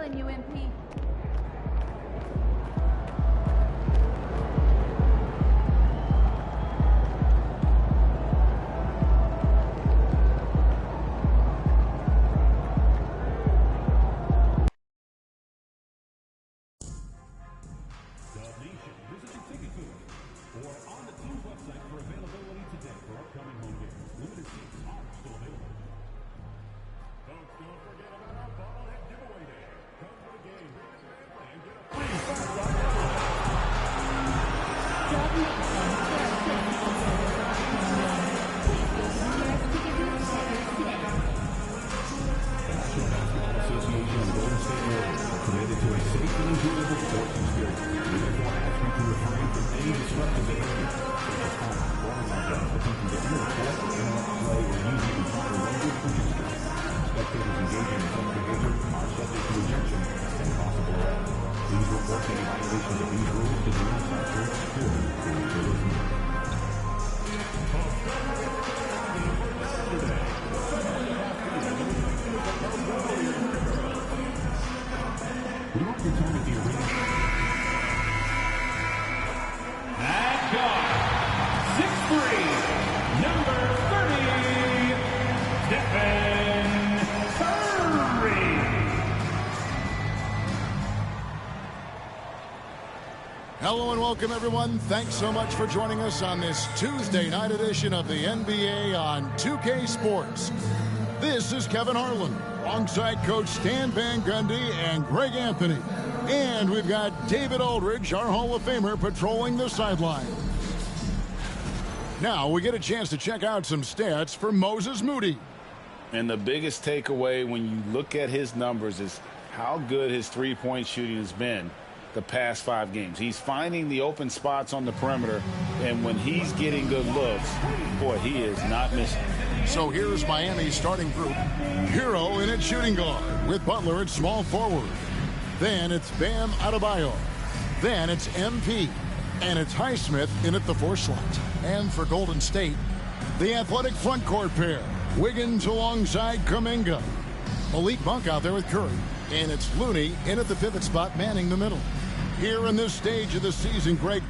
feeling you, MP. Hello and welcome, everyone. Thanks so much for joining us on this Tuesday night edition of the NBA on 2K Sports. This is Kevin Harlan, alongside Coach Stan Van Gundy and Greg Anthony. And we've got David Aldridge, our Hall of Famer, patrolling the sideline. Now we get a chance to check out some stats for Moses Moody. And the biggest takeaway when you look at his numbers is how good his three-point shooting has been the past 5 games. He's finding the open spots on the perimeter, and when he's getting good looks, boy, he is not missing. So here's Miami's starting group. Hero in at shooting guard with Butler at small forward. Then it's Bam Adebayo. Then it's MP. And it's Highsmith in at the 4 slot. And for Golden State, the athletic front court pair. Wiggins alongside Kuminga. Malik Monk out there with Curry. And it's Looney in at the pivot spot, manning the middle. Here in this stage of the season, Greg.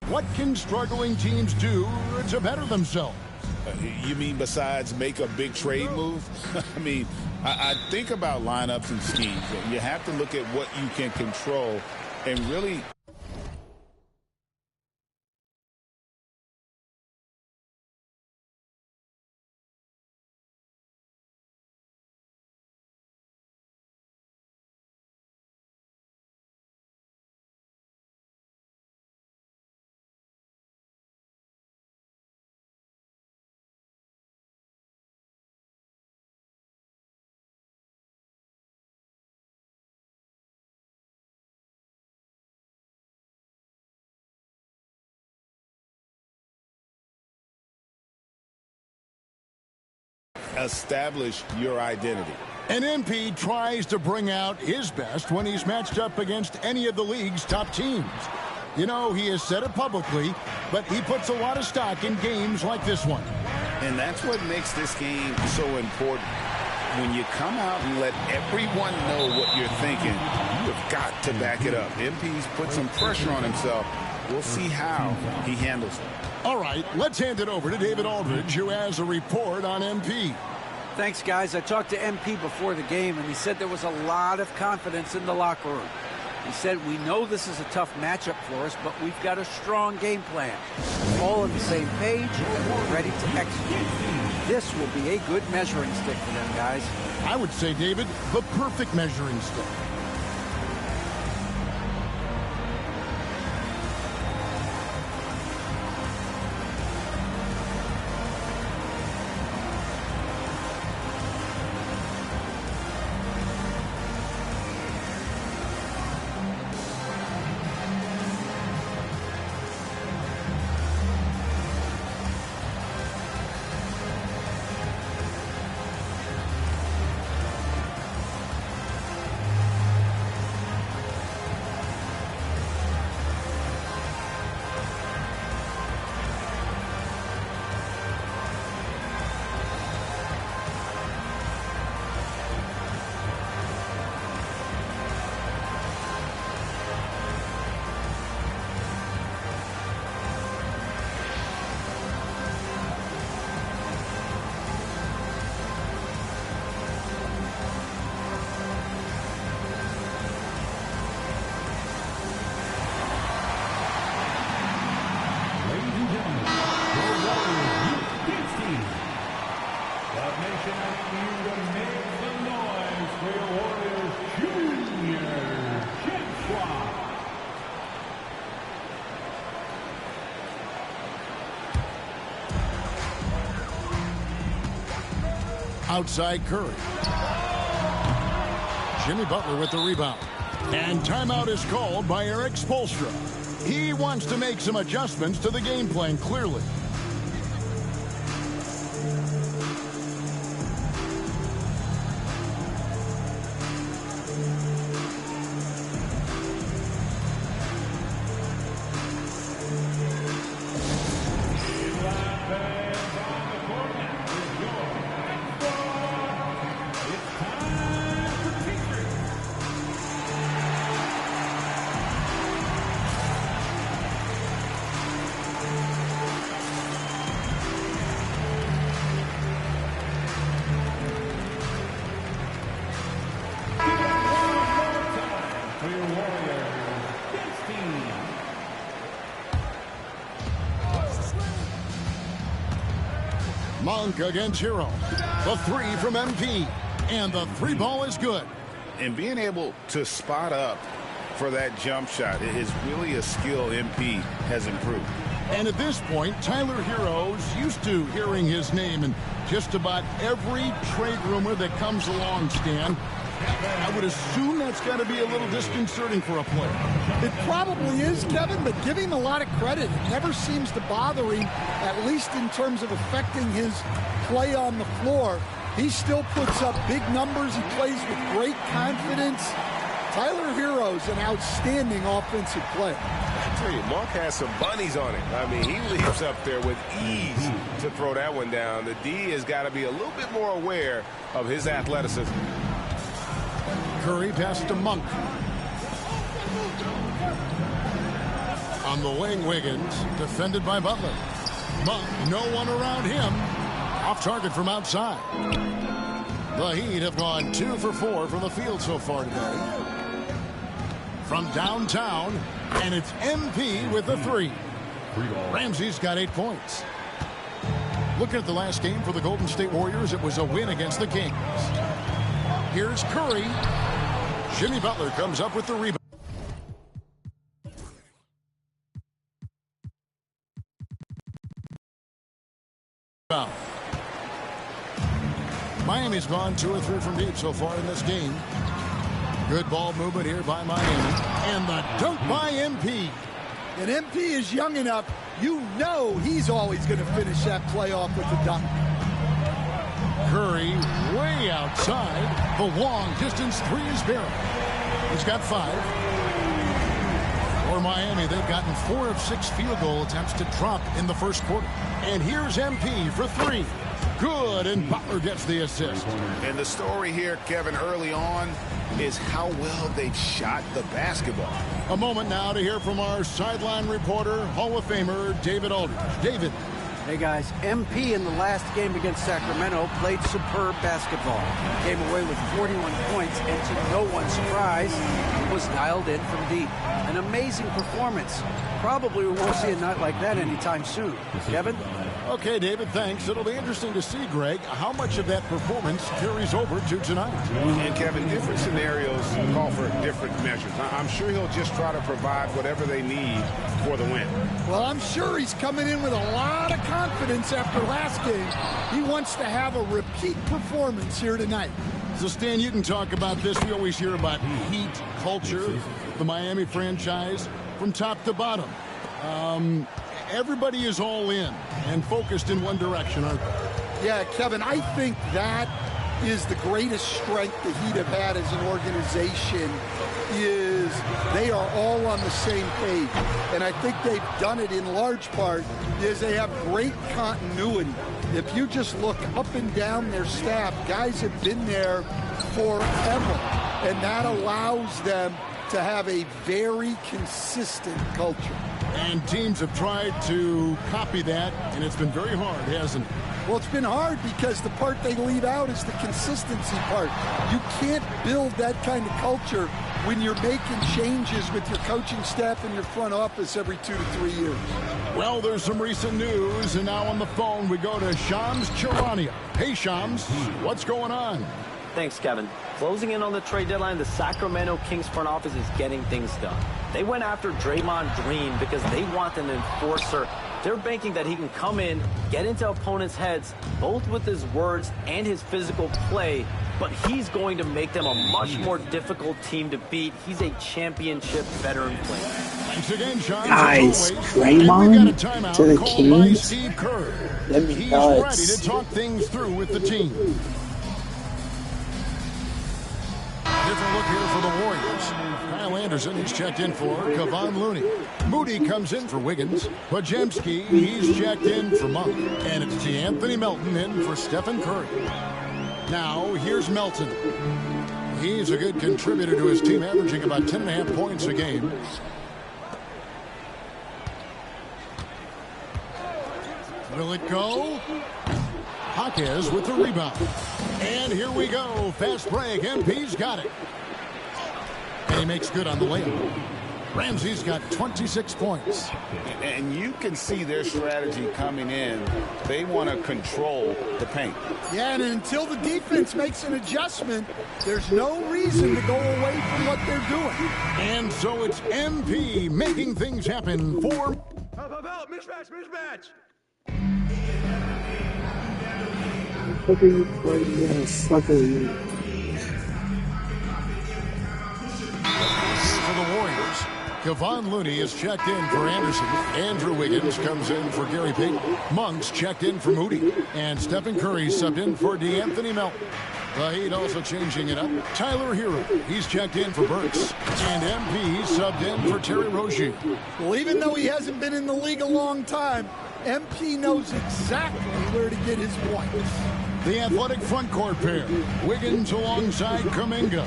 What can struggling teams do to better themselves? You mean besides make a big trade move? I mean, I think about lineups and schemes. You have to look at what you can control and really establish your identity. And MP tries to bring out his best when he's matched up against any of the league's top teams. You know, he has said it publicly, but he puts a lot of stock in games like this one. And that's what makes this game so important. When you come out and let everyone know what you're thinking, you have got to back it up. MP's put some pressure on himself. We'll see how he handles it. All right, let's hand it over to David Aldridge, who has a report on MP. Thanks, guys. I talked to MP before the game, and he said there was a lot of confidence in the locker room. He said, we know this is a tough matchup for us, but we've got a strong game plan. All on the same page, and we're ready to execute. This will be a good measuring stick for them, guys. I would say, David, the perfect measuring stick. Outside Curry. Jimmy Butler with the rebound. And timeout is called by Eric Spoelstra. He wants to make some adjustments to the game plan, clearly. Monk against Hero. The three from MP. And the three ball is good. And being able to spot up for that jump shot is really a skill MP has improved. And at this point, Tyler Herro's used to hearing his name in just about every trade rumor that comes along, Stan. I would assume that's got to be a little disconcerting for a player. It probably is, Kevin, but give him a lot of credit. It never seems to bother him, at least in terms of affecting his play on the floor. He still puts up big numbers. He plays with great confidence. Tyler Herro's an outstanding offensive player. I tell you, Monk has some bunnies on it. I mean, he leaps up there with ease to throw that one down. The D has got to be a little bit more aware of his athleticism. Curry pass to Monk. On the wing, Wiggins, defended by Butler. Monk, no one around him. Off target from outside. The Heat have gone 2 for 4 from the field so far today. From downtown, and it's MP with the three. Ramsey's got 8 points. Looking at the last game for the Golden State Warriors, it was a win against the Kings. Here's Curry. Jimmy Butler comes up with the rebound. Miami's gone 2 or 3 from deep so far in this game. Good ball movement here by Miami. And the dunk by MP. And MP is young enough, you know he's always going to finish that play off with the dunk. Curry way outside. The long distance three is buried. He's got 5. For Miami, they've gotten 4 of 6 field goal attempts to drop in the first quarter. And here's MP for 3. Good, and Butler gets the assist. And the story here, Kevin, early on is how well they shot the basketball. A moment now to hear from our sideline reporter, Hall of Famer David Aldridge. David. Hey guys, MP in the last game against Sacramento played superb basketball. Came away with 41 points, and to no one's surprise, he was dialed in from deep. An amazing performance. Probably we won't see a night like that anytime soon. Kevin? Okay, David, thanks. It'll be interesting to see, Greg, how much of that performance carries over to tonight. And, Kevin, different scenarios call for different measures. I'm sure he'll just try to provide whatever they need for the win. Well, I'm sure he's coming in with a lot of confidence after last game. He wants to have a repeat performance here tonight. So, Stan, you can talk about this. We always hear about Heat culture, the Miami franchise, from top to bottom. Everybody is all in and focused in one direction, aren't they? Yeah, Kevin, I think that is the greatest strength the Heat have had as an organization, is they are all on the same page. And I think they've done it in large part is they have great continuity. If you just look up and down their staff, guys have been there forever. And that allows them to have a very consistent culture. And teams have tried to copy that, and it's been very hard, hasn't it? Well, it's been hard because the part they leave out is the consistency part. You can't build that kind of culture when you're making changes with your coaching staff and your front office every 2 to 3 years. Well, there's some recent news, and now on the phone we go to Shams Charania. Hey, Shams, what's going on? Thanks, Kevin. Closing in on the trade deadline, the Sacramento Kings front office is getting things done. They went after Draymond Green because they want an enforcer. They're banking that he can come in, get into opponents' heads, both with his words and his physical play, but he's going to make them a much more difficult team to beat. He's a championship veteran player. Thanks again, Sean. Guys, Draymond to the Kings. Steve Kerr. Let me He's know ready to talk things through with the team. Different look here for the Warriors. Kyle Anderson, he's checked in for Kevon Looney. Moody comes in for Wiggins. Podziemski, he's checked in for Monk. And it's Anthony Melton in for Stephen Curry. Now, here's Melton. He's a good contributor to his team, averaging about 10.5 points a game. Will it go? Jaquez with the rebound. And here we go. Fast break. MP's got it. And he makes good on the layup. Ramsey's got 26 points. And you can see their strategy coming in. They want to control the paint. Yeah, and until the defense makes an adjustment, there's no reason to go away from what they're doing. And so it's MP making things happen for... Mismatch! Fuck are you playing? Yes, fuck are you? For the Warriors, Kevon Looney is checked in for Anderson. Andrew Wiggins comes in for Gary Payton. Monk's checked in for Moody. And Stephen Curry subbed in for DeAnthony Melton. The Heat also changing it up. Tyler Hero, he's checked in for Burks. And MP subbed in for Terry Rozier. Well, even though he hasn't been in the league a long time, MP knows exactly where to get his points. The athletic front court pair. Wiggins alongside Kuminga.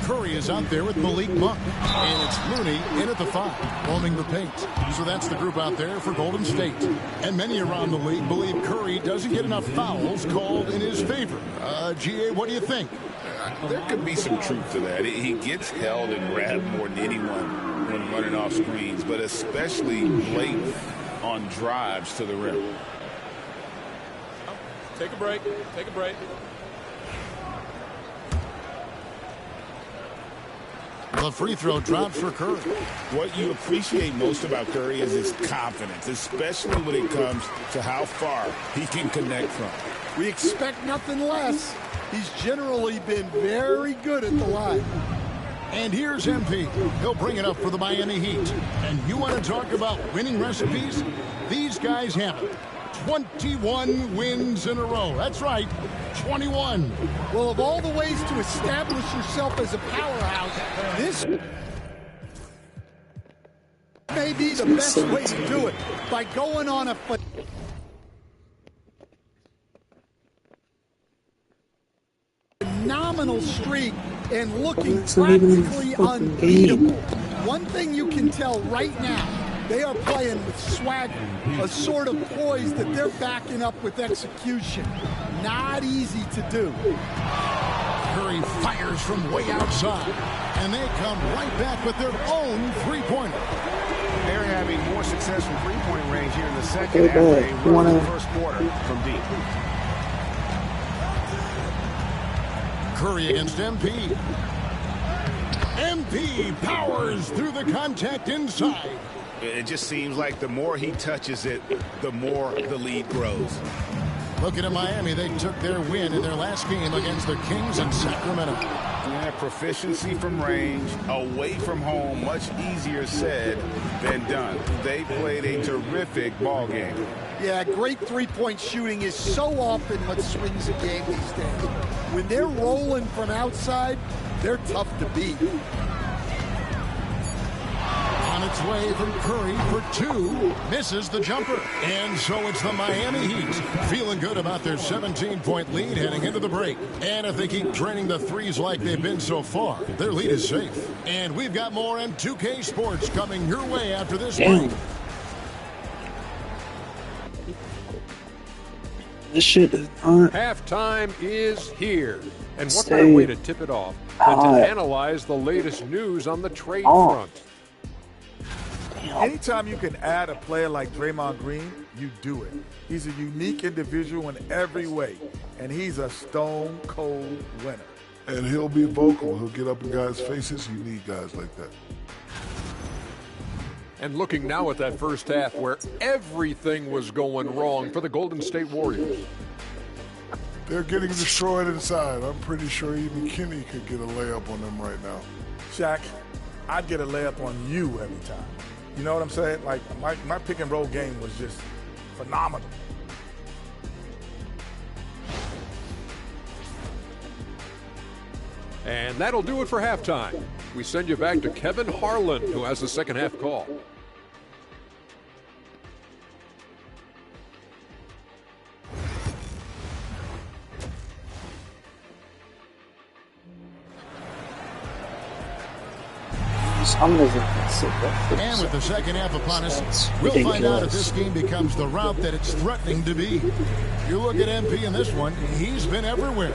Curry is out there with Malik Monk. And it's Looney in at the 5, owning the paint. So that's the group out there for Golden State. And many around the league believe Curry doesn't get enough fouls called in his favor. GA, what do you think? There could be some truth to that. He gets held and grabbed more than anyone when running off screens, but especially late on drives to the rim. Take a break. Take a break. The free throw drops for Curry. What you appreciate most about Curry is his confidence, especially when it comes to how far he can connect from. We expect nothing less. He's generally been very good at the line. And here's MP. He'll bring it up for the Miami Heat. And you want to talk about winning recipes? These guys have it. 21 wins in a row. That's right, 21. Well, of all the ways to establish yourself as a powerhouse, this may be the best way to do it, by going on a phenomenal streak and looking practically unbeatable. One thing you can tell right now, they are playing with swagger, a sort of poise that they're backing up with execution. Not easy to do. Curry fires from way outside, and they come right back with their own three-pointer. They're having more success from three-point range here in the second after they run in the first quarter from deep. Curry against MP. MP powers through the contact inside. It just seems like the more he touches it, the more the lead grows. Looking at Miami, they took their win in their last game against the Kings in Sacramento. Yeah, proficiency from range, away from home, much easier said than done. They played a terrific ball game. Yeah, great three-point shooting is so often what swings a game these days. When they're rolling from outside, they're tough to beat. On its way from Curry for two, misses the jumper. And so it's the Miami Heat feeling good about their 17-point lead heading into the break. And if they keep draining the threes like they've been so far, their lead is safe. And we've got more M2K Sports coming your way after this break. This shit is not. Halftime is here. And what better way to tip it off than to analyze the latest news on the trade front. Anytime you can add a player like Draymond Green, you do it. He's a unique individual in every way, and he's a stone-cold winner. And he'll be vocal. He'll get up in guys' faces. You need guys like that. And looking now at that first half where everything was going wrong for the Golden State Warriors. They're getting destroyed inside. I'm pretty sure even Kenny could get a layup on them right now. Shaq, I'd get a layup on you every time. You know what I'm saying? Like, my pick and roll game was just phenomenal. And that'll do it for halftime. We send you back to Kevin Harlan, who has the second half call. I'm gonna sit there. And with the second half upon us, we'll find out if this game becomes the route that it's threatening to be. You look at MP in this one, he's been everywhere.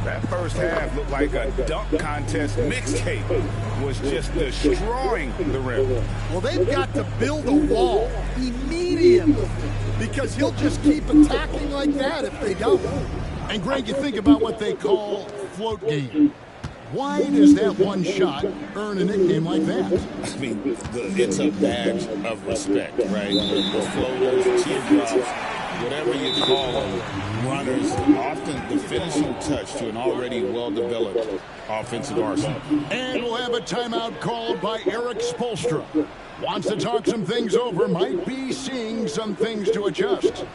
That first half looked like a dunk contest mixtape. Was just destroying the rim. Well, they've got to build a wall immediately because he'll just keep attacking like that if they don't. And Greg, you think about what they call float game. Why does that one shot earn a nickname like that? I mean, it's a badge of respect, right? The floaters, teardrops, whatever you call them, runners, often the finishing touch to an already well-developed offensive arsenal. And we'll have a timeout called by Eric Spoelstra. Wants to talk some things over, might be seeing some things to adjust.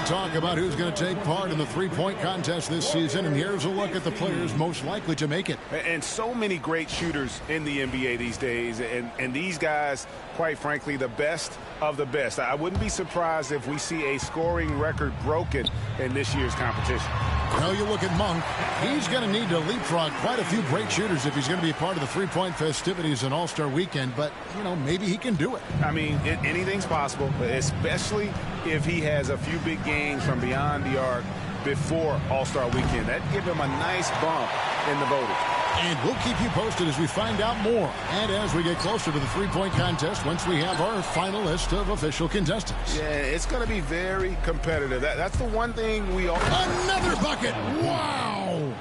of talk about who's going to take part in the three-point contest this season, and here's a look at the players most likely to make it. And so many great shooters in the NBA these days, and these guys, quite frankly, the best of the best. I wouldn't be surprised if we see a scoring record broken in this year's competition. Well, you look at Monk, he's going to need to leapfrog quite a few great shooters if he's going to be a part of the three-point festivities in All-Star Weekend, but, you know, maybe he can do it. I mean, anything's possible, especially if he has a few big games from beyond the arc before All-Star Weekend. That'd give him a nice bump in the voting. And we'll keep you posted as we find out more and as we get closer to the three-point contest once we have our final list of official contestants. Yeah, it's going to be very competitive. That's the one thing we all... Another bucket! Wow!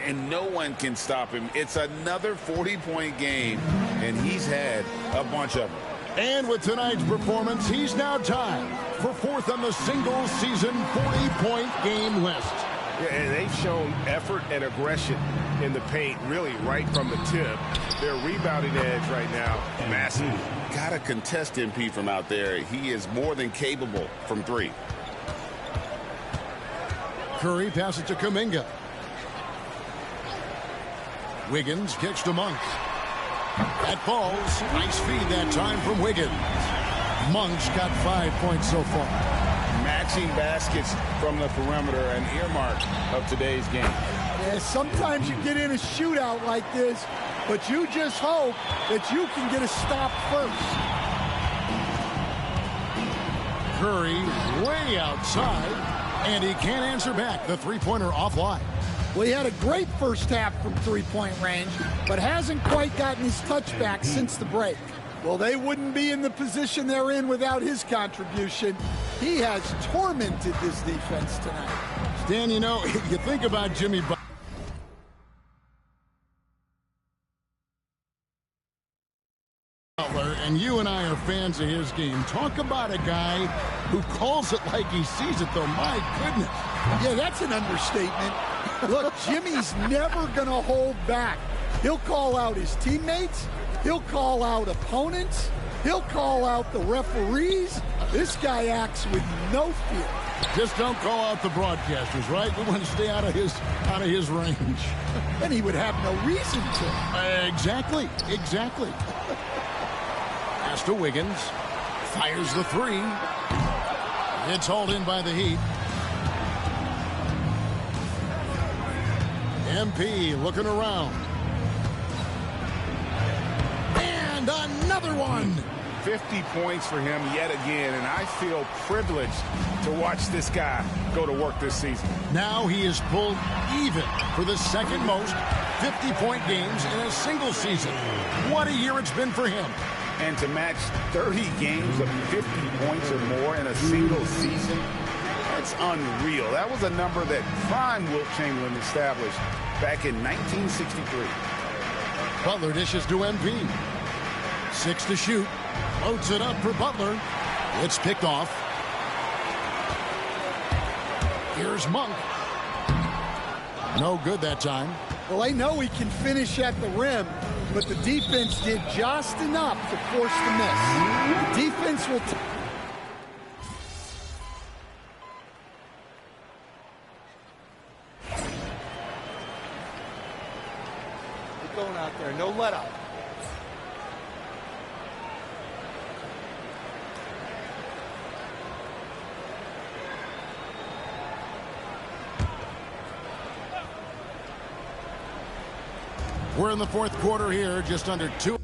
And no one can stop him. It's another 40-point game, and he's had a bunch of them. And with tonight's performance, he's now tied for fourth on the single-season 40-point game list. Yeah, and they've shown effort and aggression in the paint, really right from the tip. Their rebounding edge right now, massive. Got to contest MP from out there. He is more than capable from three. Curry passes to Kuminga. Wiggins kicks to Monk. That falls. Nice feed that time from Wiggins. Monk's got 5 points so far. Matching baskets from the perimeter, an earmark of today's game. Yeah, sometimes you get in a shootout like this, but you just hope that you can get a stop first. Curry way outside, and he can't answer back. The three-pointer offline. Well, he had a great first half from three-point range, but hasn't quite gotten his touchback since the break. Well, they wouldn't be in the position they're in without his contribution. He has tormented this defense tonight. Stan, you know, you think about Jimmy Butler, and you and I are fans of his game. Talk about a guy who calls it like he sees it, though. My goodness. Yeah, that's an understatement. Look, Jimmy's never going to hold back. He'll call out his teammates. He'll call out opponents. He'll call out the referees. This guy acts with no fear. Just don't call out the broadcasters, right? We want to stay out of his range. And he would have no reason to. Exactly. Pass to Wiggins. Fires the three. It's hauled in by the Heat. MP looking around. And another one. 50 points for him yet again, and I feel privileged to watch this guy go to work this season. Now he is pulled even for the second most 50-point games in a single season. What a year it's been for him. And to match 30 games of 50 points or more in a single season, that's unreal. That was a number that prime Wilt Chamberlain established back in 1963. Butler dishes to MP. 6 to shoot. Loads it up for Butler. It's picked off. Here's Monk. No good that time. Well, they know he can finish at the rim, but the defense did just enough to force the miss. The defense will... Keep going out there. No let up. We're in the fourth quarter here, just under 2.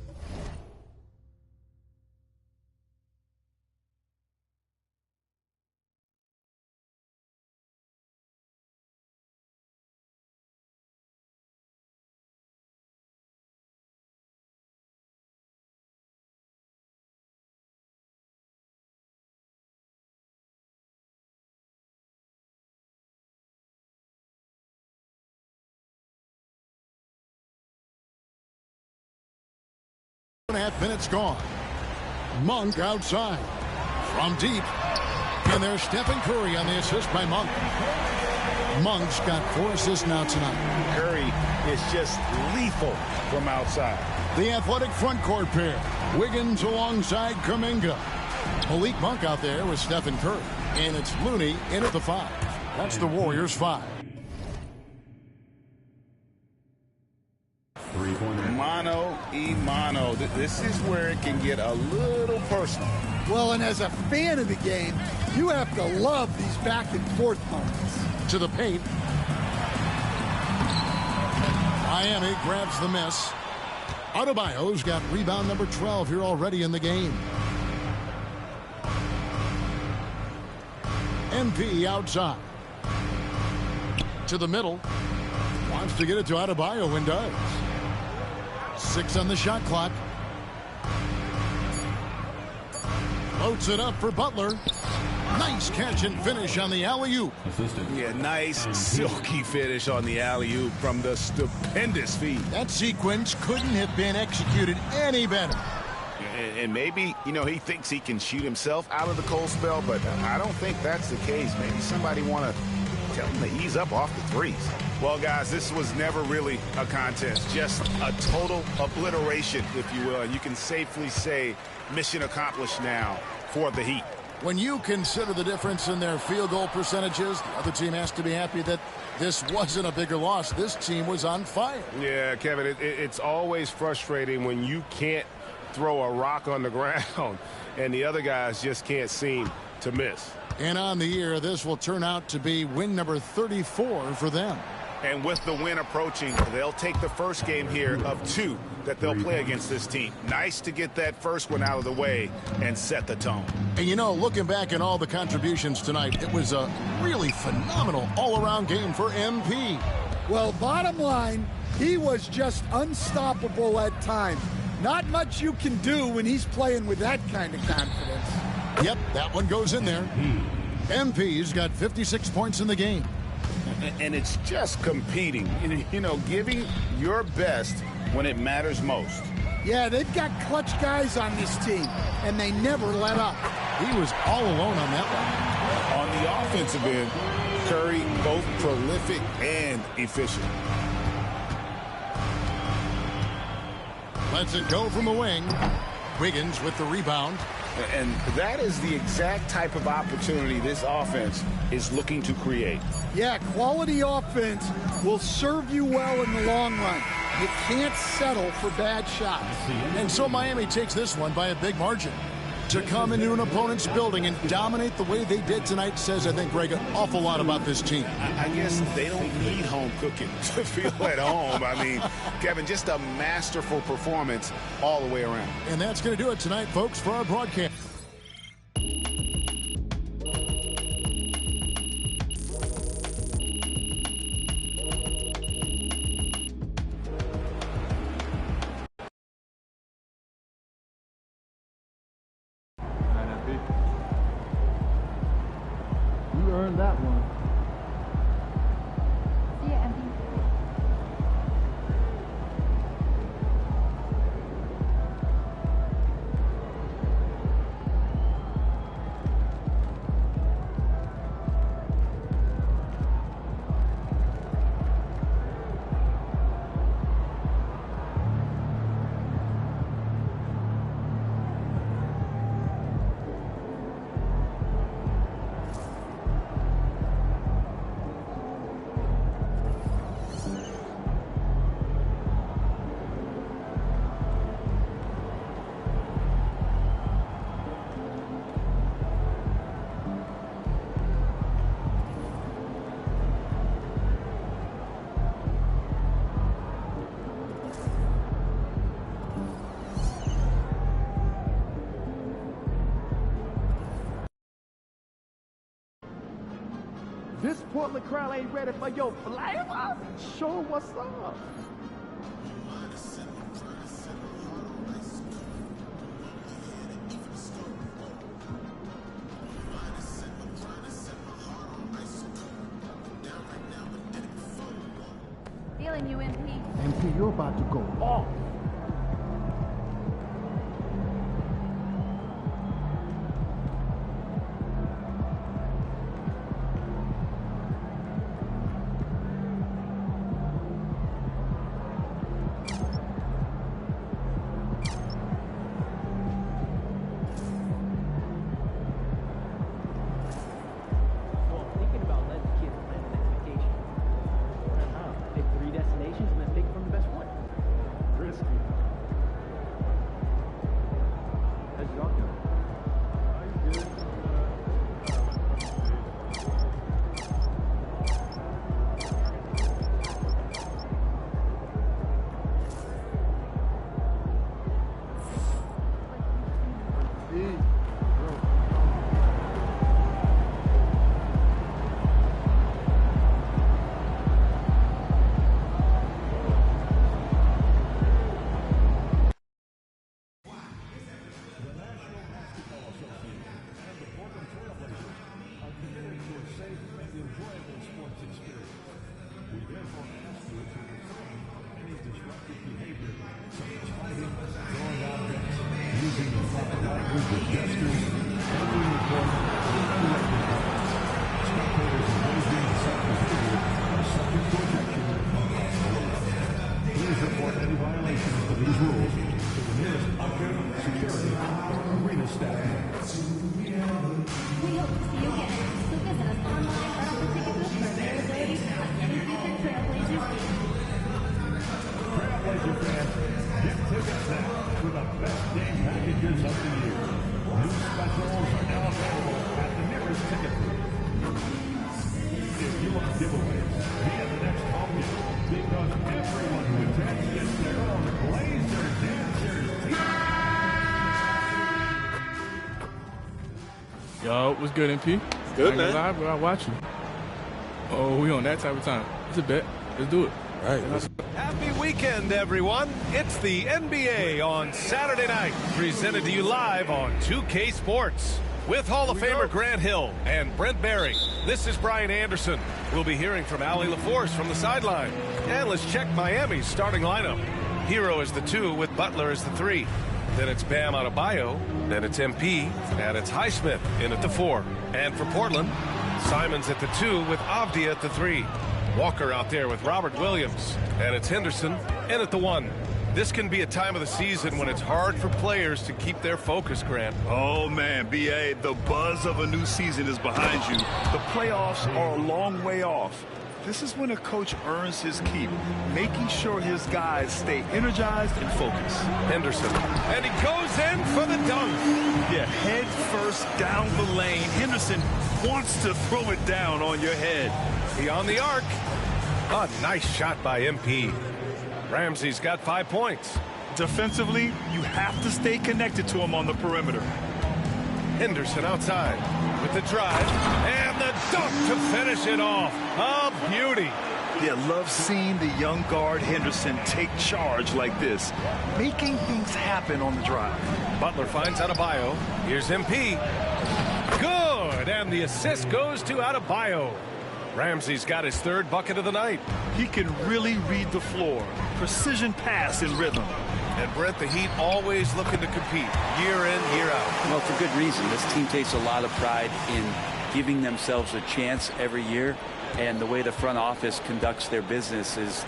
And a half minutes gone. Monk outside from deep, and there's Stephen Curry on the assist by Monk. Monk's got 4 assists now tonight. Curry is just lethal from outside. The athletic front court pair. Wiggins alongside Kuminga. Malik Monk out there with Stephen Curry. And it's Looney in at the 5. That's the Warriors' 5. Mano y mano. This is where it can get a little personal. Well, and as a fan of the game, you have to love these back and forth moments. To the paint. Miami grabs the miss. Adebayo's got rebound number 12 here already in the game. MP outside. To the middle. Wants to get it to Adebayo and does. 6 on the shot clock. Floats it up for Butler. Nice catch and finish on the alley-oop. Yeah, nice silky finish on the alley-oop from the stupendous feed. That sequence couldn't have been executed any better. And maybe, he thinks he can shoot himself out of the cold spell, but I don't think that's the case. Maybe somebody want to tell him to ease up off the threes. Well, guys, this was never really a contest, just a total obliteration, if you will. And you can safely say mission accomplished now for the Heat. When you consider the difference in their field goal percentages, the other team has to be happy that this wasn't a bigger loss. This team was on fire. Yeah, Kevin, it's always frustrating when you can't throw a rock on the ground and the other guys just can't seem to miss. And on the year, this will turn out to be win number 34 for them. And with the win approaching, they'll take the first game here of 2 that they'll play against this team. Nice to get that first one out of the way and set the tone. And looking back at all the contributions tonight, it was a really phenomenal all-around game for MP. Well, bottom line, he was just unstoppable at times. Not much you can do when he's playing with that kind of confidence. Yep, that one goes in there. MP's got 56 points in the game. And it's just competing, giving your best when it matters most. Yeah, they've got clutch guys on this team, and they never let up. He was all alone on that one. On the offensive end, Curry both prolific and efficient. Lets it go from the wing. Wiggins with the rebound. And that is the exact type of opportunity this offense is looking to create. Yeah, quality offense will serve you well in the long run. You can't settle for bad shots. And so Miami takes this one by a big margin. To come into an opponent's building and dominate the way they did tonight says, I think, Greg, an awful lot about this team. I guess they don't need home cooking to feel at home. I mean, Kevin, just a masterful performance all the way around. And that's going to do it tonight, folks, for our broadcast. You earned that one. Yeah, MP. This Portland crowd ain't ready for your flavor? Show what's up. Feeling you, MP. MP, you're about to go off. Yo, what's good, MP? Good, man. Live, I watch you. Oh, we on that type of time. It's a bet. Let's do it. Right. Happy weekend, everyone. It's the NBA on Saturday night, presented to you live on 2K Sports. With Hall of Famer Grant Hill and Brent Barry, this is Brian Anderson. We'll be hearing from Allie LaForce from the sideline. And let's check Miami's starting lineup. Hero is the 2 with Butler as the 3. Then it's Bam Adebayo. Then it's MP. And it's Highsmith in at the 4. And for Portland, Simons at the 2 with Avdia at the 3. Walker out there with Robert Williams. And it's Henderson in at the 1. This can be a time of the season when it's hard for players to keep their focus, Grant. Oh, man, B.A., the buzz of a new season is behind you. The playoffs are a long way off. This is when a coach earns his keep, making sure his guys stay energized and focused. Henderson, and he goes in for the dunk. Yeah, head first down the lane. Henderson wants to throw it down on your head. He on the arc. A nice shot by MP. Ramsey's got 5 points. Defensively, you have to stay connected to him on the perimeter. Henderson outside with the drive and the dunk to finish it off. A beauty. Yeah, love seeing the young guard Henderson take charge like this, making things happen on the drive. Butler finds Adebayo. Here's MP. Good, and the assist goes to Adebayo. Ramsey's got his 3rd bucket of the night. He can really read the floor. Precision pass in rhythm. And Brent, the Heat always looking to compete year in, year out. Well, for good reason. This team takes a lot of pride in giving themselves a chance every year. And the way the front office conducts their business is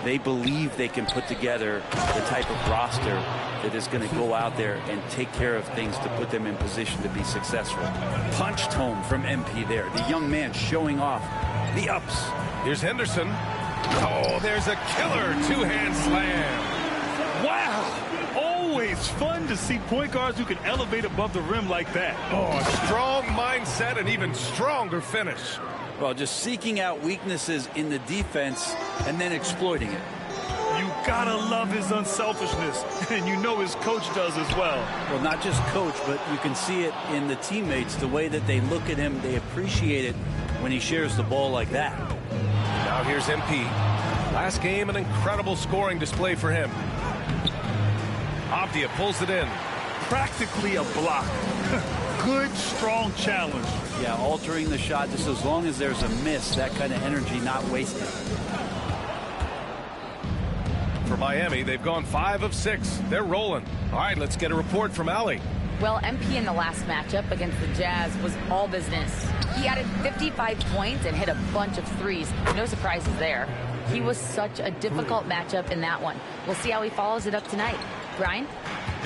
they believe they can put together the type of roster that is going to go out there and take care of things to put them in position to be successful. Punched home from MP there. The young man showing off the ups. Here's Henderson. Oh, there's a killer 2-hand slam. Wow. Always fun to see point guards who can elevate above the rim like that. Oh, a strong mindset and even stronger finish. Well, just seeking out weaknesses in the defense and then exploiting it. You gotta love his unselfishness, and you know his coach does as well. Well, not just coach, but you can see it in the teammates, the way that they look at him. They appreciate it when he shares the ball like that. Now here's MP. Last game, an incredible scoring display for him. Avdia pulls it in. Practically a block. Good, strong challenge. Yeah, altering the shot just as long as there's a miss, that kind of energy not wasted. For Miami, they've gone 5 of 6. They're rolling. All right, let's get a report from Allie. Well, MP in the last matchup against the Jazz was all business. He added 55 points and hit a bunch of threes. No surprises there. He was such a difficult matchup in that one. We'll see how he follows it up tonight. Brian?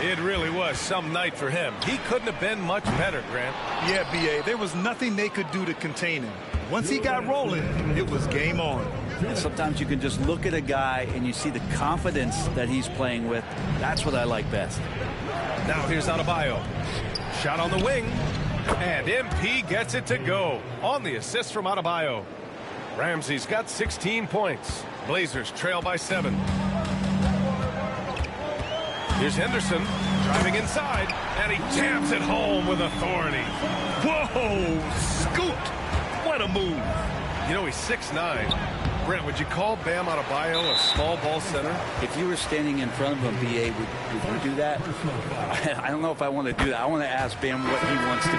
It really was some night for him. He couldn't have been much better, Grant. Yeah, B.A., there was nothing they could do to contain him. Once he got rolling, it was game on. And sometimes you can just look at a guy and you see the confidence that he's playing with. That's what I like best. Now here's Adebayo. Shot on the wing. And MP gets it to go on the assist from Adebayo. Ramsey's got 16 points. Blazers trail by 7. Here's Henderson driving inside, and he jams it home with authority. Whoa, scoot. What a move. You know, he's 6'9". Brent, would you call Bam Adebayo a small ball center? If you were standing in front of him, B.A., would you do that? I don't know if I want to do that. I want to ask Bam what he wants to do.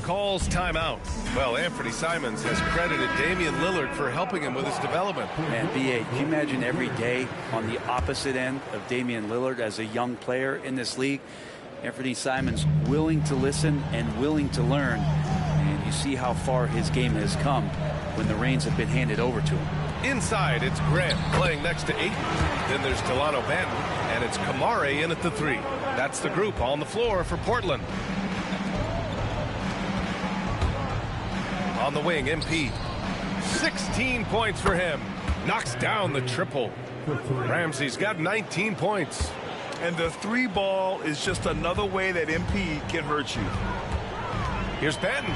Calls timeout. Well, Anthony Simons has credited Damian Lillard for helping him with his development. Man, B.A., can you imagine every day on the opposite end of Damian Lillard as a young player in this league? Anthony Simons willing to listen and willing to learn. And you see how far his game has come when the reins have been handed over to him. Inside, it's Grant playing next to Ayton. Then there's Delano Banton, and it's Kamare in at the 3. That's the group on the floor for Portland. On the wing, MP. 16 points for him. Knocks down the triple. Ramsey's got 19 points. And the three ball is just another way that MP can hurt you. Here's Benton.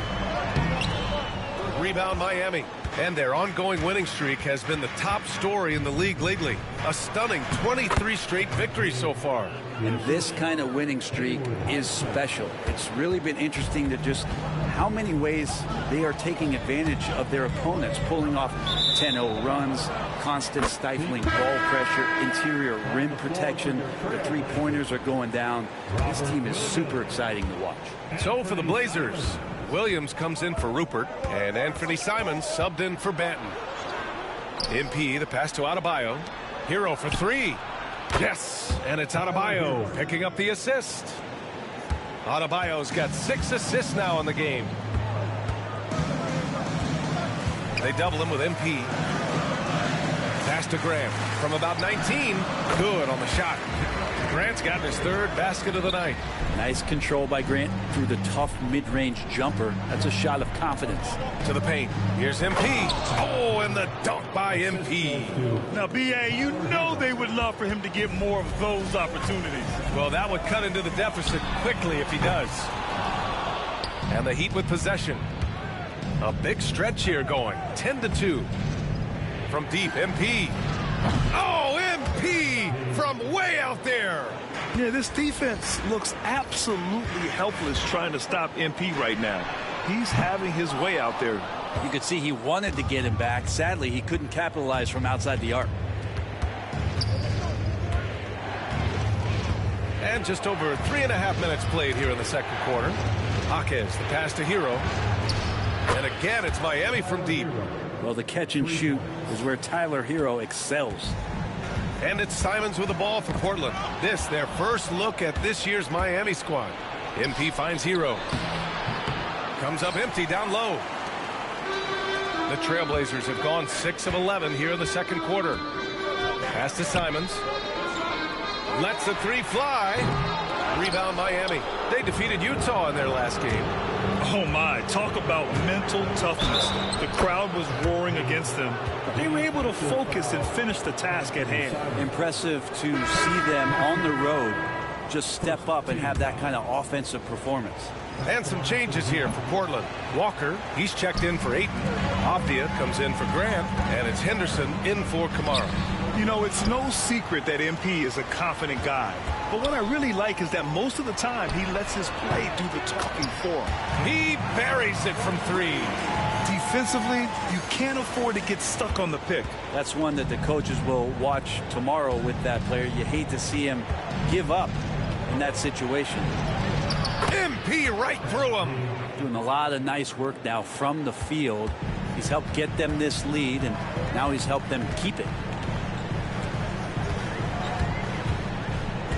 Rebound Miami. And their ongoing winning streak has been the top story in the league lately. A stunning 23 straight victories so far. And this kind of winning streak is special. It's really been interesting to just how many ways they are taking advantage of their opponents, pulling off 10-0 runs, constant stifling ball pressure, interior rim protection. The three-pointers are going down. This team is super exciting to watch. So for the Blazers, Williams comes in for Rupert, and Anthony Simons subbed in for Banton. MP, the pass to Adebayo. Hero for three. Yes, and it's Adebayo picking up the assist. Adebayo's got 6 assists now in the game. They double him with MP. Pass to Grant from about 19. Good on the shot. Grant's got his 3rd basket of the night. Nice control by Grant through the tough mid-range jumper. That's a shot of confidence. To the paint. Here's MP. Oh, and the dunk by MP. Now, B.A., you know they would love for him to get more of those opportunities. Well, that would cut into the deficit quickly if he does. And the Heat with possession. A big stretch here going. 10-2. From deep, MP. Oh, MP from way out there. Yeah, this defense looks absolutely helpless trying to stop MP right now. He's having his way out there. You could see he wanted to get him back. Sadly, he couldn't capitalize from outside the arc. And just over 3.5 minutes played here in the second quarter. Jaquez, the pass to Hero. And again, it's Miami from deep. Well, the catch and shoot is where Tyler Hero excels. And it's Simons with the ball for Portland. This, their first look at this year's Miami squad. MP finds Hero. Comes up empty down low. The Trailblazers have gone 6 of 11 here in the second quarter. Pass to Simons. Lets the three fly. Rebound Miami. They defeated Utah in their last game. Oh my, talk about mental toughness. The crowd was roaring against them, but they were able to focus and finish the task at hand. Impressive to see them on the road just step up and have that kind of offensive performance. And some changes here for Portland. Walker, he's checked in for Ayton. Avdia comes in for Grant, and it's Henderson in for Kamara. You know, it's no secret that MP is a confident guy. But what I really like is that most of the time he lets his play do the talking for him. He buries it from 3. Defensively, you can't afford to get stuck on the pick. That's one that the coaches will watch tomorrow with that player. You hate to see him give up in that situation. MP right through him. Doing a lot of nice work now from the field. He's helped get them this lead, and now he's helped them keep it.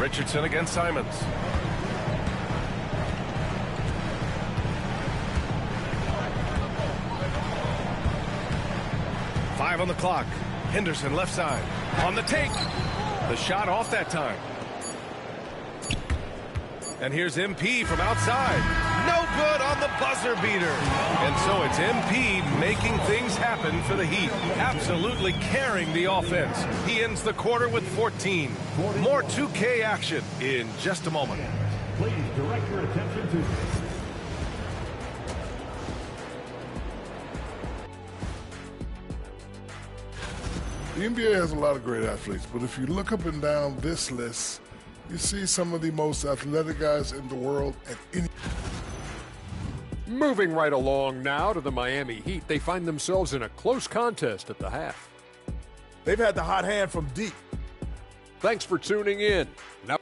Richardson against Simons. Five on the clock. Henderson left side. On the take. The shot off that time. And here's MP from outside. No good on the buzzer beater. And so it's MP making things happen for the Heat. Absolutely carrying the offense. He ends the quarter with 14. More 2K action in just a moment. Please direct your attention to... The NBA has a lot of great athletes, but if you look up and down this list, you see some of the most athletic guys in the world at any... Moving right along now to the Miami Heat, they find themselves in a close contest at the half. They've had the hot hand from deep. Thanks for tuning in. Now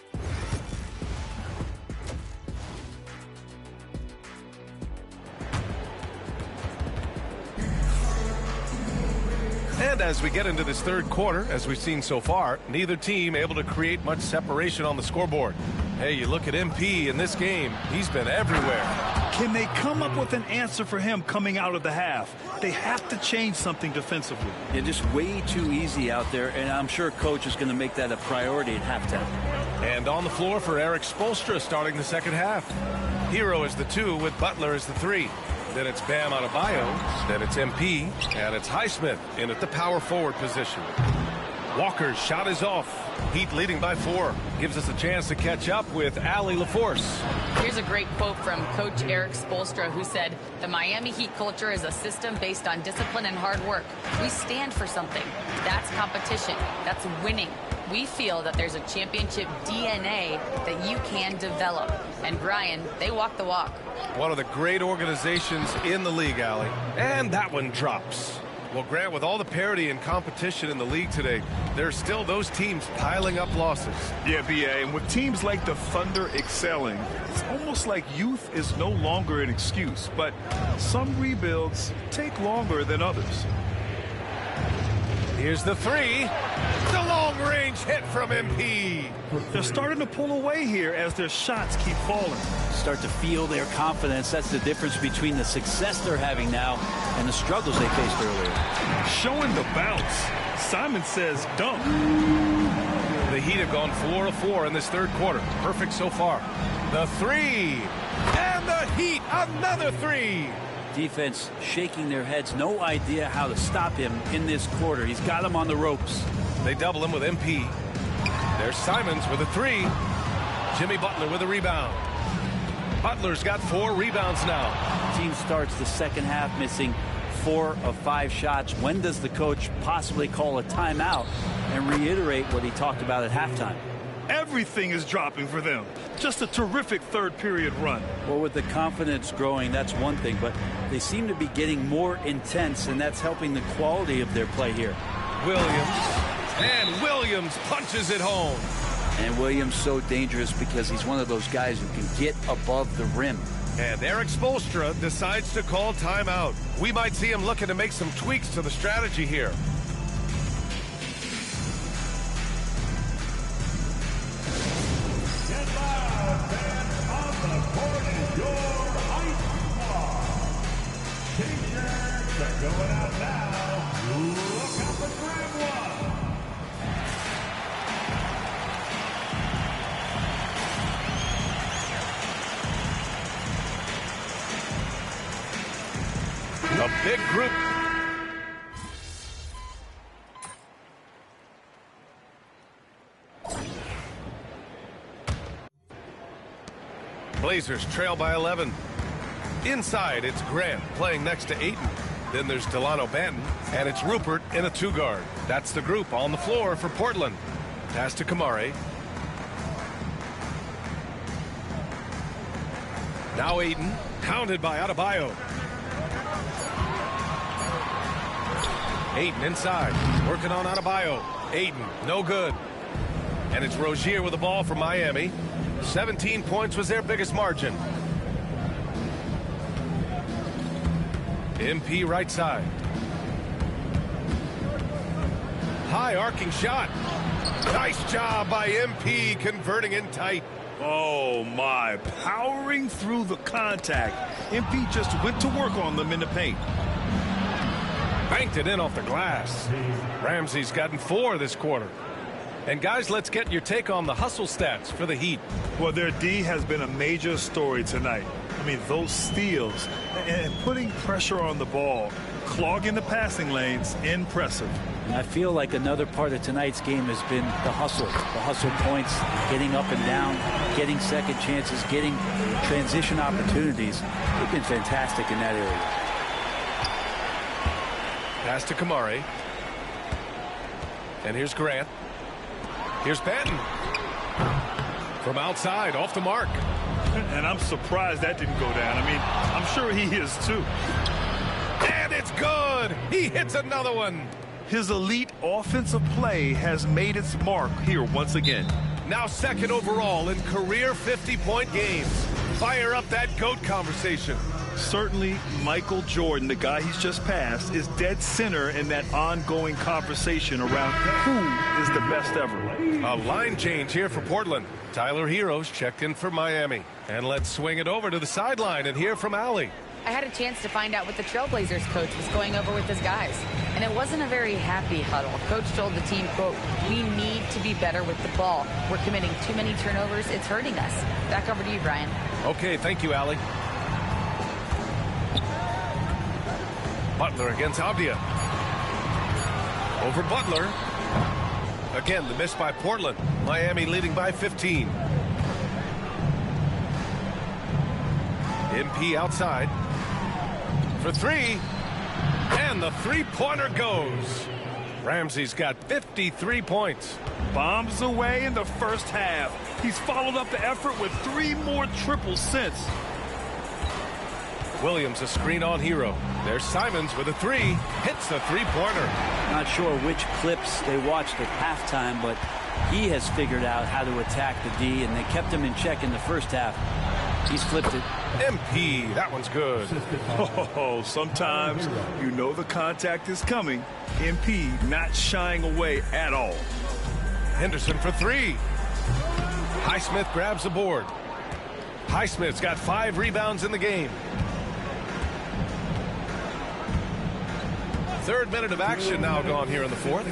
And as we get into this third quarter, as we've seen so far, neither team able to create much separation on the scoreboard. Hey, you look at MP in this game, he's been everywhere. Can they come up with an answer for him coming out of the half? They have to change something defensively. They're just way too easy out there, and I'm sure coach is going to make that a priority at halftime. And on the floor for Eric Spoelstra starting the second half. Hero is the 2 with Butler as the 3. Then it's Bam Adebayo. Then it's MP. And it's Highsmith in at the power forward position. Walker's shot is off. Heat leading by 4. Gives us a chance to catch up with Allie LaForce. Here's a great quote from Coach Eric Spoelstra, who said, "The Miami Heat culture is a system based on discipline and hard work. We stand for something. That's competition. That's winning. We feel that there's a championship DNA that you can develop." And Brian, they walk the walk. One of the great organizations in the league, Allie. And that one drops. Well, Grant, with all the parity and competition in the league today, there's still those teams piling up losses. Yeah, B.A., and with teams like the Thunder excelling, it's almost like youth is no longer an excuse. But some rebuilds take longer than others. Here's the 3. The long-range hit from MP. They're starting to pull away here as their shots keep falling. Start to feel their confidence. That's the difference between the success they're having now and the struggles they faced earlier. Showing the bounce. Simon says dunk. The Heat have gone 4 of 4 in this third quarter. Perfect so far. The 3. And the Heat, another 3. Defense shaking their heads. No idea how to stop him in this quarter. He's got him on the ropes. They double him with MP. There's Simons with a 3. Jimmy Butler with a rebound. Butler's got 4 rebounds now. Team starts the second half missing 4 of 5 shots. When does the coach possibly call a timeout and reiterate what he talked about at halftime? Everything is dropping for them. Just a terrific third period run. Well, with the confidence growing, that's one thing, but they seem to be getting more intense, and that's helping the quality of their play here. Williams punches it home. And Williams so dangerous because he's one of those guys who can get above the rim. And Eric Spoelstra decides to call timeout. We might see him looking to make some tweaks to the strategy here. Going out now. Look out for grab one. A big group. Blazers trail by 11. Inside, it's Grant playing next to Ayton. Then there's Delano Banton, and it's Rupert in a 2-guard. That's the group on the floor for Portland. Pass to Kamari. Now Ayton, hounded by Adebayo. Ayton inside, working on Adebayo. Ayton, no good. And it's Rozier with the ball for Miami. 17 points was their biggest margin. MP right side. High arcing shot. Nice job by MP converting in tight. Oh my, powering through the contact. MP just went to work on them in the paint. Banked it in off the glass. Ramsey's gotten 4 this quarter. And guys, let's get your take on the hustle stats for the Heat. Well, their D has been a major story tonight. I mean, those steals and putting pressure on the ball, clogging the passing lanes, impressive. And I feel like another part of tonight's game has been the hustle points, getting up and down, getting second chances, getting transition opportunities. They've been fantastic in that area. Pass to Kamari. And here's Grant. Here's Banton. From outside, off the mark. And I'm surprised that didn't go down. I mean, I'm sure he is too. And it's good. He hits another one. His elite offensive play has made its mark here once again. Now second overall in career 50-point games. Fire up that GOAT conversation. Certainly, Michael Jordan, the guy he's just passed, is dead center in that ongoing conversation around who is the best ever. A line change here for Portland. Tyler Heroes checked in for Miami. And let's swing it over to the sideline and hear from Allie. I had a chance to find out what the Trailblazers coach was going over with his guys. And it wasn't a very happy huddle. Coach told the team, quote, "We need to be better with the ball. We're committing too many turnovers. It's hurting us." Back over to you, Brian. Okay, thank you, Allie. Butler against Avdia. Over Butler. Again, the miss by Portland. Miami leading by 15. MP outside for three. And the three-pointer goes. Ramsey's got 53 points. Bombs away in the first half. He's followed up the effort with 3 more triples since. Williams a screen on Hero. There's Simons with a three. Hits the three-pointer. Not sure which clips they watched at halftime, but he has figured out how to attack the D, and they kept him in check in the first half. He's flipped it. MP, that one's good. Oh, sometimes you know the contact is coming. MP not shying away at all. Henderson for three. Highsmith grabs the board. Highsmith's got 5 rebounds in the game. 3rd minute of action now gone here in the 4th.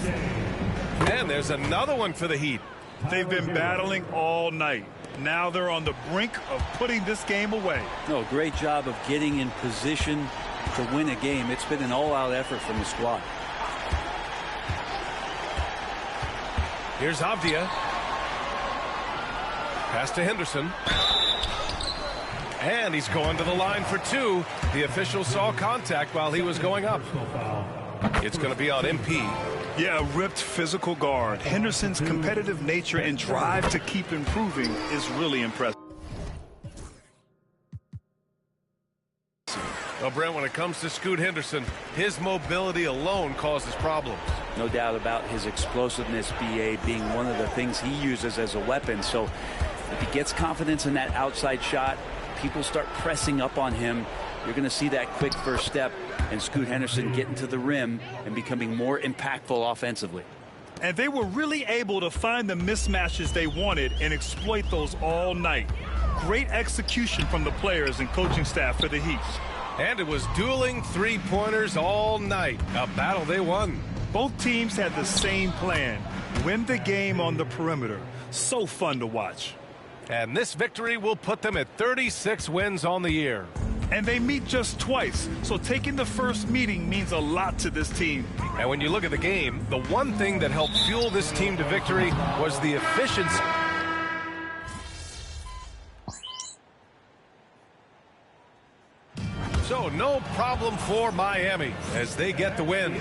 And there's another one for the Heat. They've been battling all night. Now they're on the brink of putting this game away. No, great job of getting in position to win a game. It's been an all-out effort from the squad. Here's Avdia. Pass to Henderson. And he's going to the line for 2. The official saw contact while he was going up. It's going to be on MP. Yeah, a ripped physical guard. Henderson's competitive nature and drive to keep improving is really impressive. Well, Brent, when it comes to Scoot Henderson, his mobility alone causes problems. No doubt about his explosiveness, BA, being one of the things he uses as a weapon. So if he gets confidence in that outside shot, people start pressing up on him. You're going to see that quick first step and Scoot Henderson getting to the rim and becoming more impactful offensively. And they were really able to find the mismatches they wanted and exploit those all night. Great execution from the players and coaching staff for the Heat. And it was dueling three-pointers all night. A battle they won. Both teams had the same plan. Win the game on the perimeter. So fun to watch. And this victory will put them at 36 wins on the year. And they meet just twice, so taking the first meeting means a lot to this team. And when you look at the game, the one thing that helped fuel this team to victory was the efficiency. So no problem for Miami as they get the win.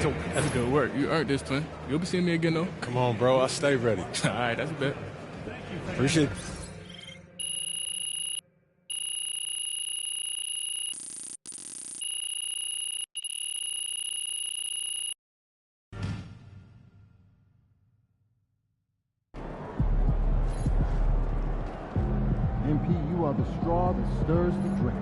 So that's good work. You earned this, twin. You'll be seeing me again, though. Come on, bro. I stay ready. All right, that's a bet. Appreciate it. MP, you are the straw that stirs the drink.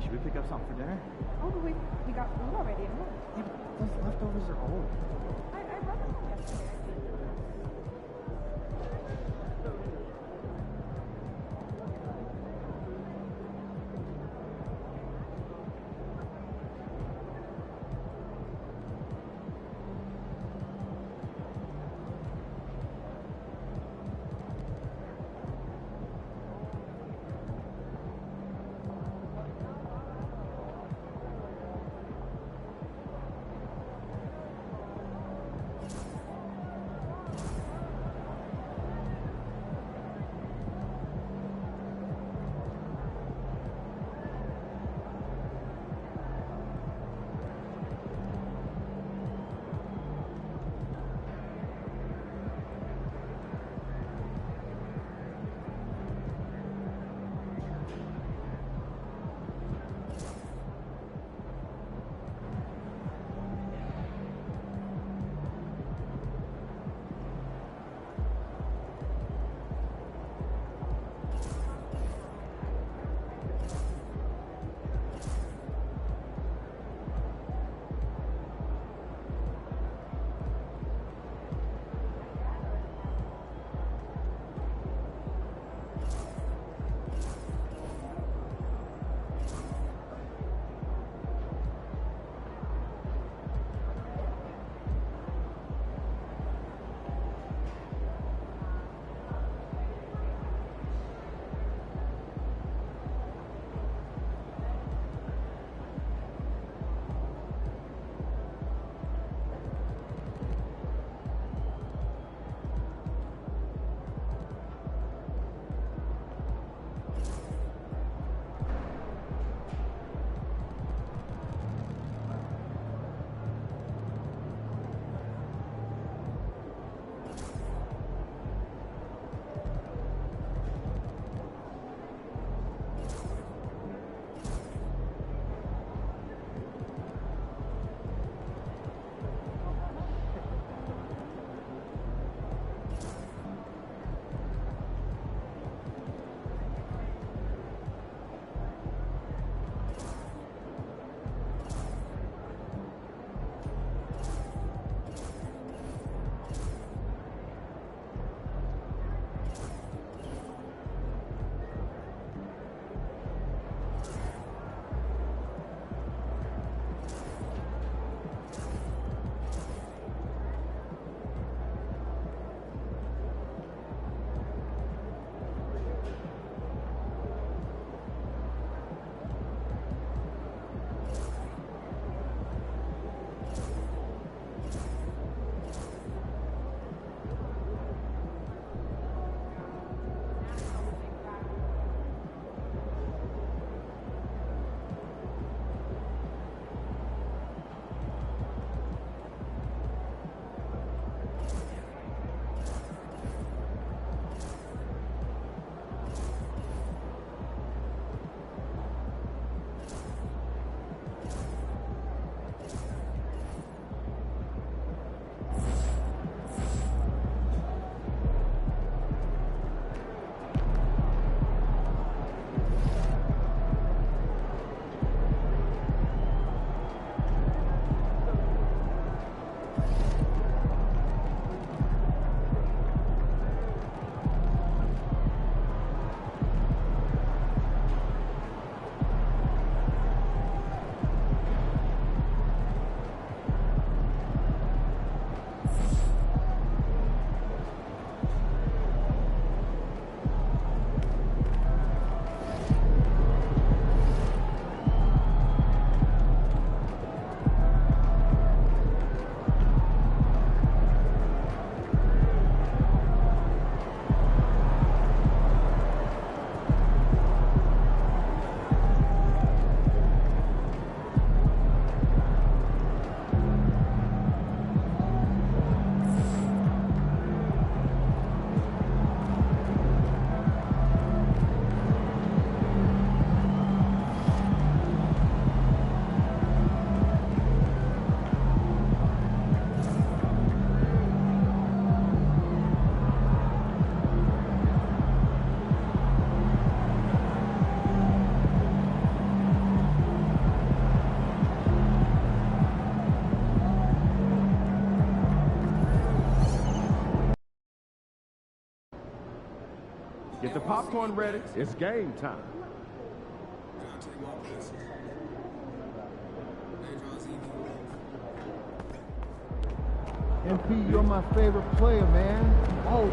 Should we pick up something for dinner? Oh, but we got food already at home. Yeah, but those leftovers are old. I brought them home yesterday. Get the popcorn ready. It's game time. MP, you're my favorite player, man. Oh.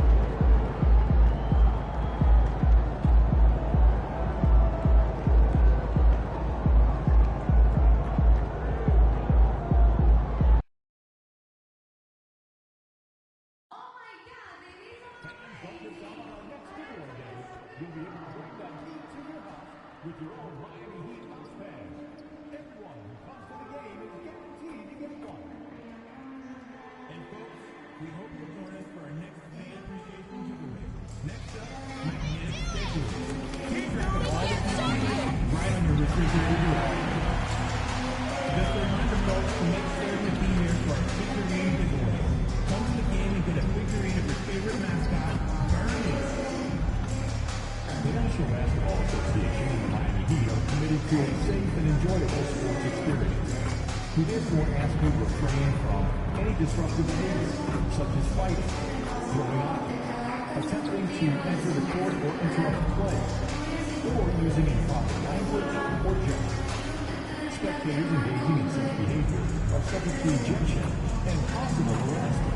With your own Miami Heat house fans. Everyone who comes to the game is guaranteed to get one. And folks, we hope you'll join us for our next fan appreciation giveaway. Next up, magnetic schedule. Keep track of all the fun right on your refrigerator door. Just a reminder, folks, to make sure to be here for our figurine giveaway. Come to the game and get a figurine of your favorite mascot, Bernie. The National Basketball Association and the Miami Heat are committed to a safe and enjoyable sports experience. We therefore ask you to refrain from any disruptive behavior, such as fighting, throwing up, attempting to enter the court or interrupt play, or using improper language or gestures. Spectators engaging in such behavior are subject to ejection and possible harassment.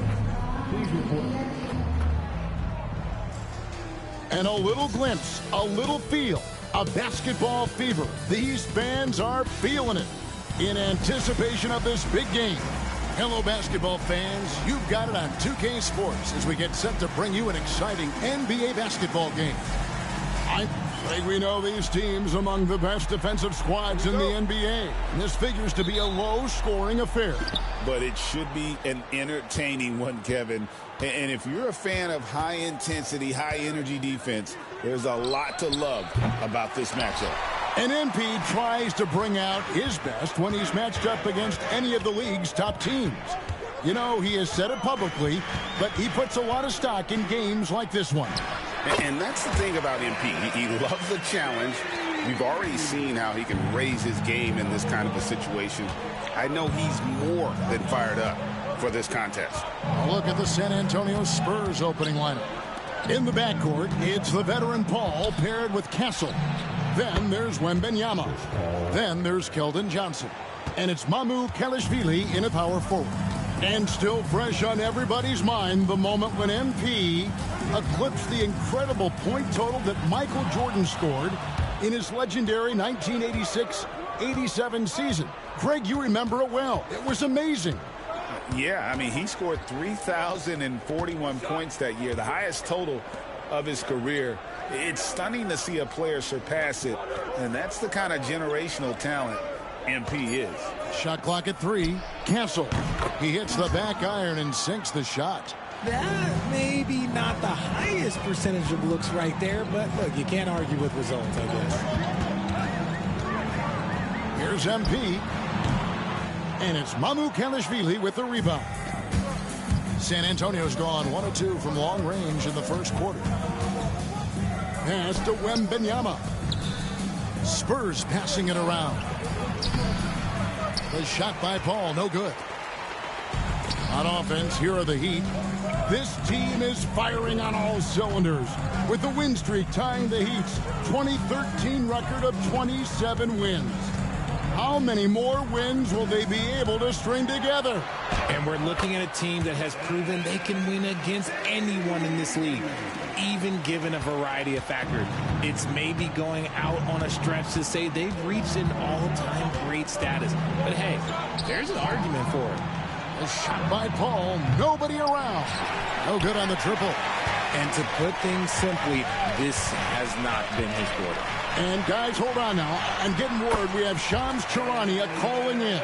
Please report. And a little glimpse, a little feel of basketball fever. These fans are feeling it in anticipation of this big game. Hello, basketball fans. You've got it on 2K Sports as we get set to bring you an exciting NBA basketball game. I think we know these teams among the best defensive squads in the NBA. And this figures to be a low-scoring affair. But it should be an entertaining one, Kevin. And if you're a fan of high-intensity, high-energy defense, there's a lot to love about this matchup. And MP tries to bring out his best when he's matched up against any of the league's top teams. You know, he has said it publicly, but he puts a lot of stock in games like this one. And that's the thing about MP. He loves the challenge. We've already seen how he can raise his game in this kind of a situation. I know he's more than fired up for this contest. Look at the San Antonio Spurs opening lineup. In the backcourt, it's the veteran Paul paired with Castle. Then there's Wembanyama. Then there's Keldon Johnson. And it's Mamu Kelishvili in a power forward. And still fresh on everybody's mind, the moment when MP eclipsed the incredible point total that Michael Jordan scored in his legendary 1986-87 season. Craig, you remember it well. It was amazing. Yeah, I mean, he scored 3,041 points that year, the highest total of his career. It's stunning to see a player surpass it, and that's the kind of generational talent MP is. Shot clock at 3. Castle. He hits the back iron and sinks the shot. That may be not the highest percentage of looks right there, but look, you can't argue with results, I guess. Here's MP. And it's Mamu Kelishvili with the rebound. San Antonio's gone 1 of 2 from long range in the first quarter. Pass to Wembanyama. Spurs passing it around. The shot by Paul, no good. On offense, here are the Heat. This team is firing on all cylinders, with the win streak tying the Heat's 2013 record of 27 wins. How many more wins will they be able to string together? And we're looking at a team that has proven they can win against anyone in this league, even given a variety of factors. It's maybe going out on a stretch to say they've reached an all-time great status. But hey, there's an argument for it. A shot by Paul, nobody around. No good on the triple. And to put things simply, this has not been his quarter. And guys, hold on now. I'm getting word we have Shams Charania calling in.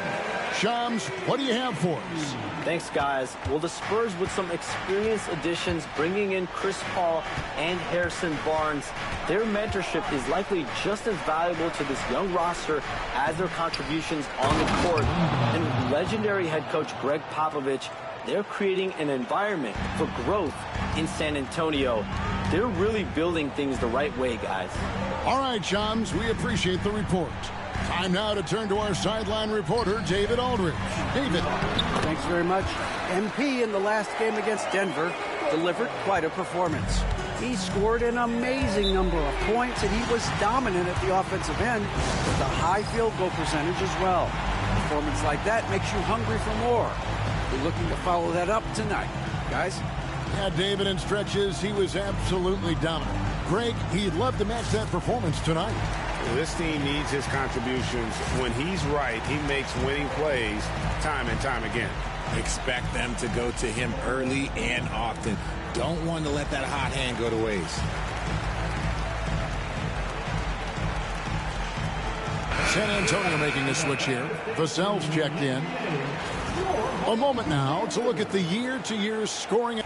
Shams, what do you have for us? Thanks, guys. Well, the Spurs with some experienced additions, bringing in Chris Paul and Harrison Barnes, their mentorship is likely just as valuable to this young roster as their contributions on the court. And legendary head coach Greg Popovich, they're creating an environment for growth in San Antonio. They're really building things the right way, guys. All right, Shams, we appreciate the report. Time now to turn to our sideline reporter, David Aldridge. David. Thanks very much. MP in the last game against Denver delivered quite a performance. He scored an amazing number of points, and he was dominant at the offensive end with a high field goal percentage as well. A performance like that makes you hungry for more. We're looking to follow that up tonight. Guys? Yeah, David, in stretches, he was absolutely dominant. Greg, he'd love to match that performance tonight. This team needs his contributions. When he's right, he makes winning plays time and time again. Expect them to go to him early and often. Don't want to let that hot hand go to waste. San Antonio making a switch here. Vassell's checked in. A moment now to look at the year-to-year scoring.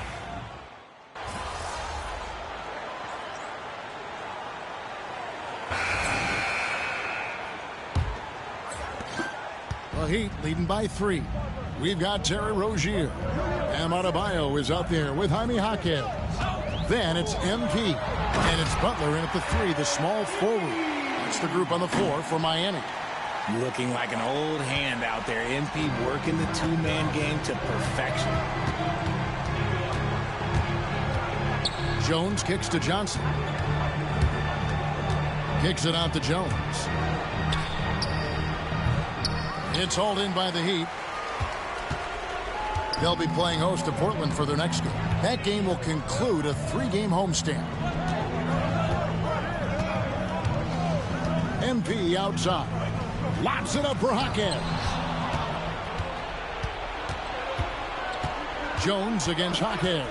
The Heat leading by 3. We've got Terry Rozier. Bam Adebayo is out there with Jaime Jaquez. Then it's MP. And it's Butler in at the 3, the small forward. That's the group on the floor for Miami. Looking like an old hand out there. MP working the two-man game to perfection. Jones kicks to Johnson. Kicks it out to Jones. It's hauled in by the Heat. They'll be playing host to Portland for their next game. That game will conclude a 3-game homestand. MP outside. Lobs it up for Jaquez. Jones against Jaquez.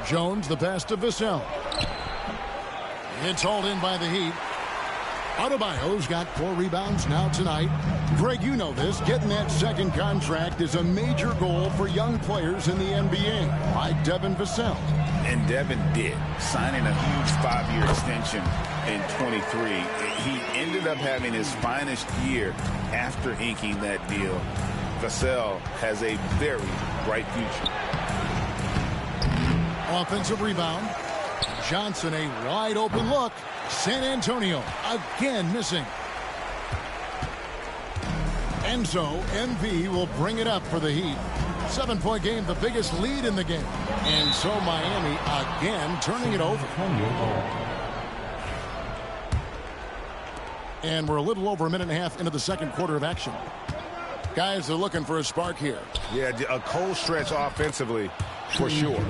Jones the pass to Vassell. It's hauled in by the Heat. Adebayo's got 4 rebounds now tonight. Greg, you know this. Getting that second contract is a major goal for young players in the NBA, like Devin Vassell. And Devin did, signing a huge 5-year extension in 23. He ended up having his finest year after inking that deal. Vassell has a very bright future. Offensive rebound. Johnson, a wide open look. San Antonio again missing. And so MP will bring it up for the Heat. 7-point game, the biggest lead in the game. And so Miami again turning it over. And we're a little over a minute and a half into the second quarter of action. Guys are looking for a spark here. Yeah, a cold stretch offensively for sure.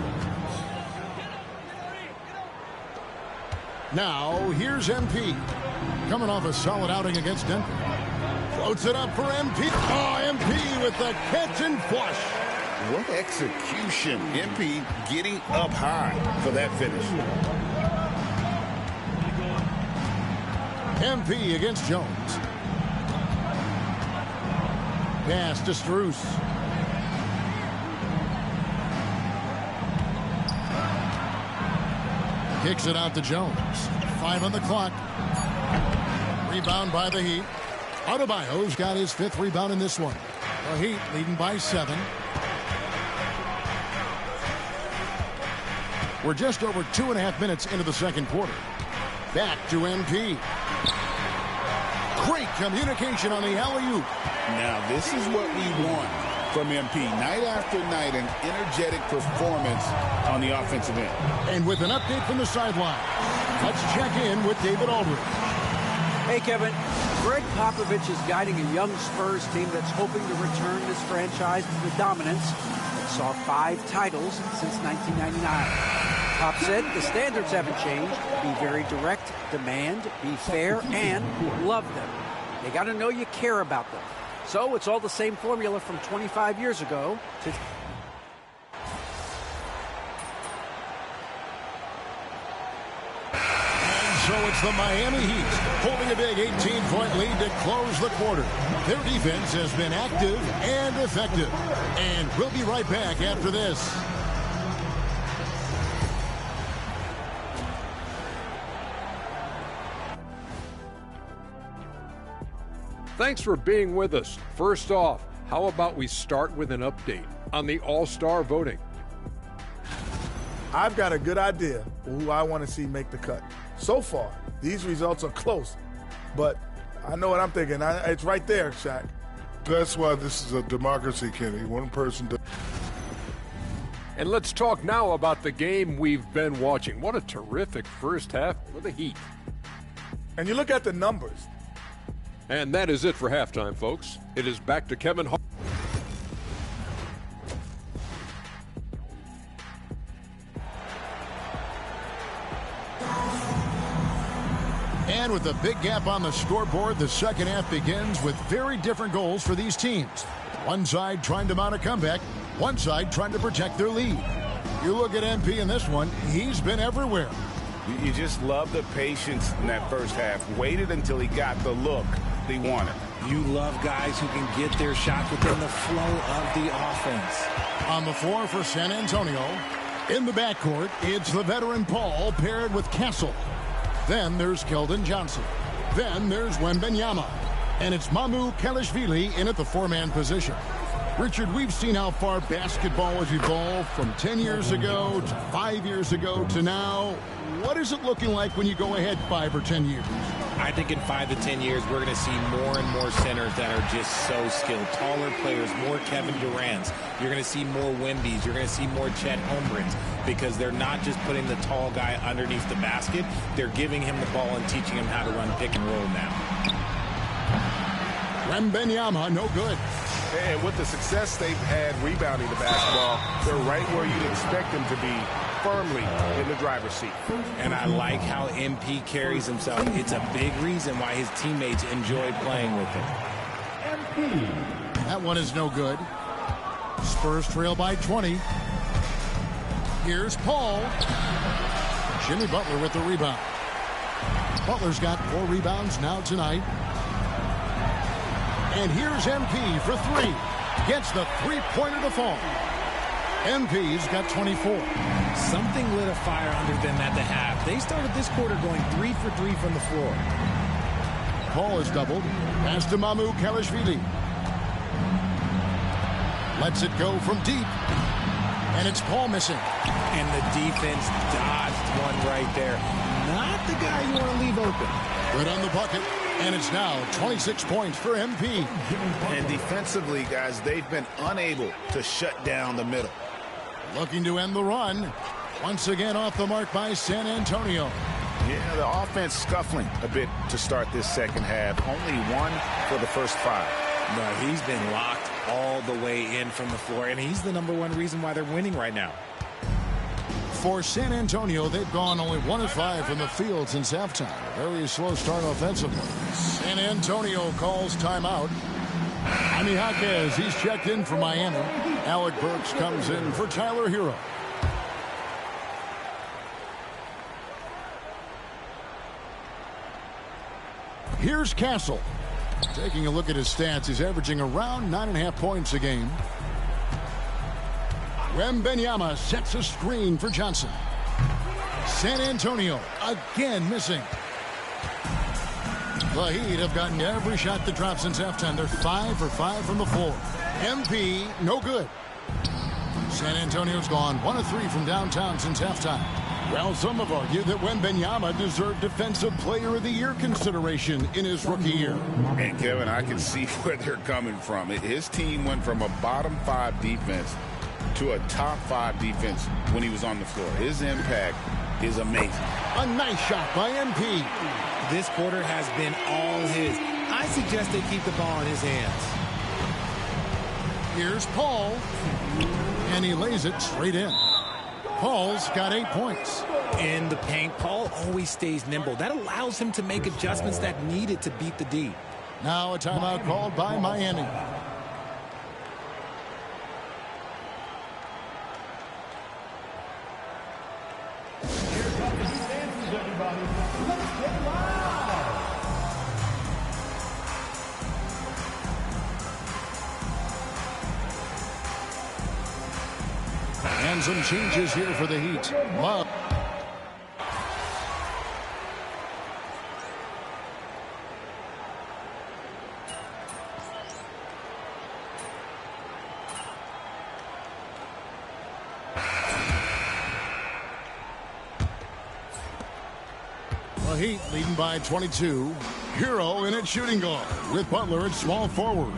Now, here's MP. Coming off a solid outing against Denver. Floats it up for MP. Oh, MP with the catch and flush. What execution. MP getting up high for that finish. MP against Jones. Pass to Strus. Kicks it out to Jones. 5 on the clock. Rebound by the Heat. Adebayo's got his 5th rebound in this one. The Heat leading by 7. We're just over 2.5 minutes into the second quarter. Back to MP. Great communication on the alley-oop. Now, this is what we want from MP. Night after night, an energetic performance on the offensive end. And with an update from the sideline, let's check in with David Aldridge. Hey, Kevin. Greg Popovich is guiding a young Spurs team that's hoping to return this franchise to the dominance that saw 5 titles since 1999. Pop said the standards haven't changed. Be very direct, demand, be fair, and love them. They got to know you care about them. So it's all the same formula from 25 years ago. So it's the Miami Heat holding a big 18-point lead to close the quarter. Their defense has been active and effective. And we'll be right back after this. Thanks for being with us. First off, how about we start with an update on the All-Star voting? I've got a good idea who I want to see make the cut. So far, these results are close, but I know what I'm thinking. It's right there, Shaq. That's why this is a democracy, Kenny. One person does. And let's talk now about the game we've been watching. What a terrific first half for the Heat. And you look at the numbers. And that is it for halftime, folks. It is back to Kevin Hart. And with a big gap on the scoreboard, the second half begins with very different goals for these teams. One side trying to mount a comeback, one side trying to protect their lead. You look at MP in this one, he's been everywhere. You just love the patience in that first half. Waited until he got the look he wanted. You love guys who can get their shots within the flow of the offense. On the floor for San Antonio, in the backcourt, it's the veteran Paul paired with Castle. Then there's Keldon Johnson. Then there's Wembanyama. And it's Mamu Kelishvili in at the four-man position. Richard, we've seen how far basketball has evolved from 10 years ago to 5 years ago to now. What is it looking like when you go ahead 5 or 10 years? I think in 5 to 10 years, we're going to see more and more centers that are just so skilled. Taller players, more Kevin Durant's. You're going to see more Wembys. You're going to see more Chet Holmgrens because they're not just putting the tall guy underneath the basket. They're giving him the ball and teaching him how to run pick and roll now. Wembanyama, no good. And with the success they've had rebounding the basketball, they're right where you'd expect them to be, firmly in the driver's seat. And I like how MP carries himself. It's a big reason why his teammates enjoy playing with him. That one is no good. Spurs trail by 20. Here's Paul. Jimmy Butler with the rebound. Butler's got 4 rebounds now tonight. And here's MP for 3. Gets the three-pointer to fall. MP's got 24. Something lit a fire under them at the half. They started this quarter going 3 for 3 from the floor. Paul is doubled. Pass to Mamu Kelishvili. Lets it go from deep. And it's Paul missing. And the defense dodged one right there. Not the guy you want to leave open. Good on the bucket. And it's now 26 points for MP. And defensively, guys, they've been unable to shut down the middle. Looking to end the run. Once again off the mark by San Antonio. Yeah, the offense scuffling a bit to start this second half. Only 1 for the first 5. No, he's been locked all the way in from the floor, and he's the #1 reason why they're winning right now. For San Antonio, they've gone only 1 of 5 from the field since halftime. Very slow start offensively. San Antonio calls timeout. Jaime Jaquez, he's checked in for Miami. Alec Burks comes in for Tyler Hero. Here's Castle. Taking a look at his stats, he's averaging around 9.5 points a game. Wembanyama sets a screen for Johnson. San Antonio again missing. The Heat have gotten every shot that dropped since halftime. They're 5 for 5 from the floor. MP, no good. San Antonio's gone 1 of 3 from downtown since halftime. Well, some have argued that Wembanyama deserved Defensive Player of the Year consideration in his rookie year. And Kevin, I can see where they're coming from. His team went from a bottom 5 defense to a top 5 defense when he was on the floor. His impact is amazing. A nice shot by MP. This quarter has been all his. I suggest they keep the ball in his hands. Here's Paul. And he lays it straight in. Paul's got 8 points. In the paint, Paul always stays nimble. That allows him to make adjustments that needed to beat the D. Now a timeout called by Miami. And some changes here for the Heat. Love. The Heat leading by 22. Hero in at shooting guard with Butler at small forward.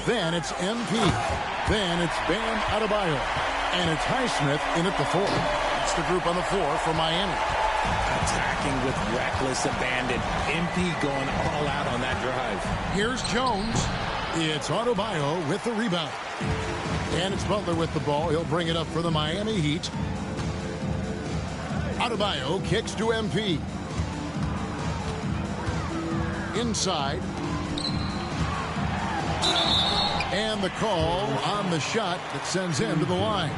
Then it's MP. Then it's Bam Adebayo. And it's Highsmith in at the 4. That's the group on the floor for Miami. Attacking with reckless abandon. MP going all out on that drive. Here's Jones. It's Adebayo with the rebound. And it's Butler with the ball. He'll bring it up for the Miami Heat. Adebayo kicks to MP. Inside. And the call on the shot that sends him to the line.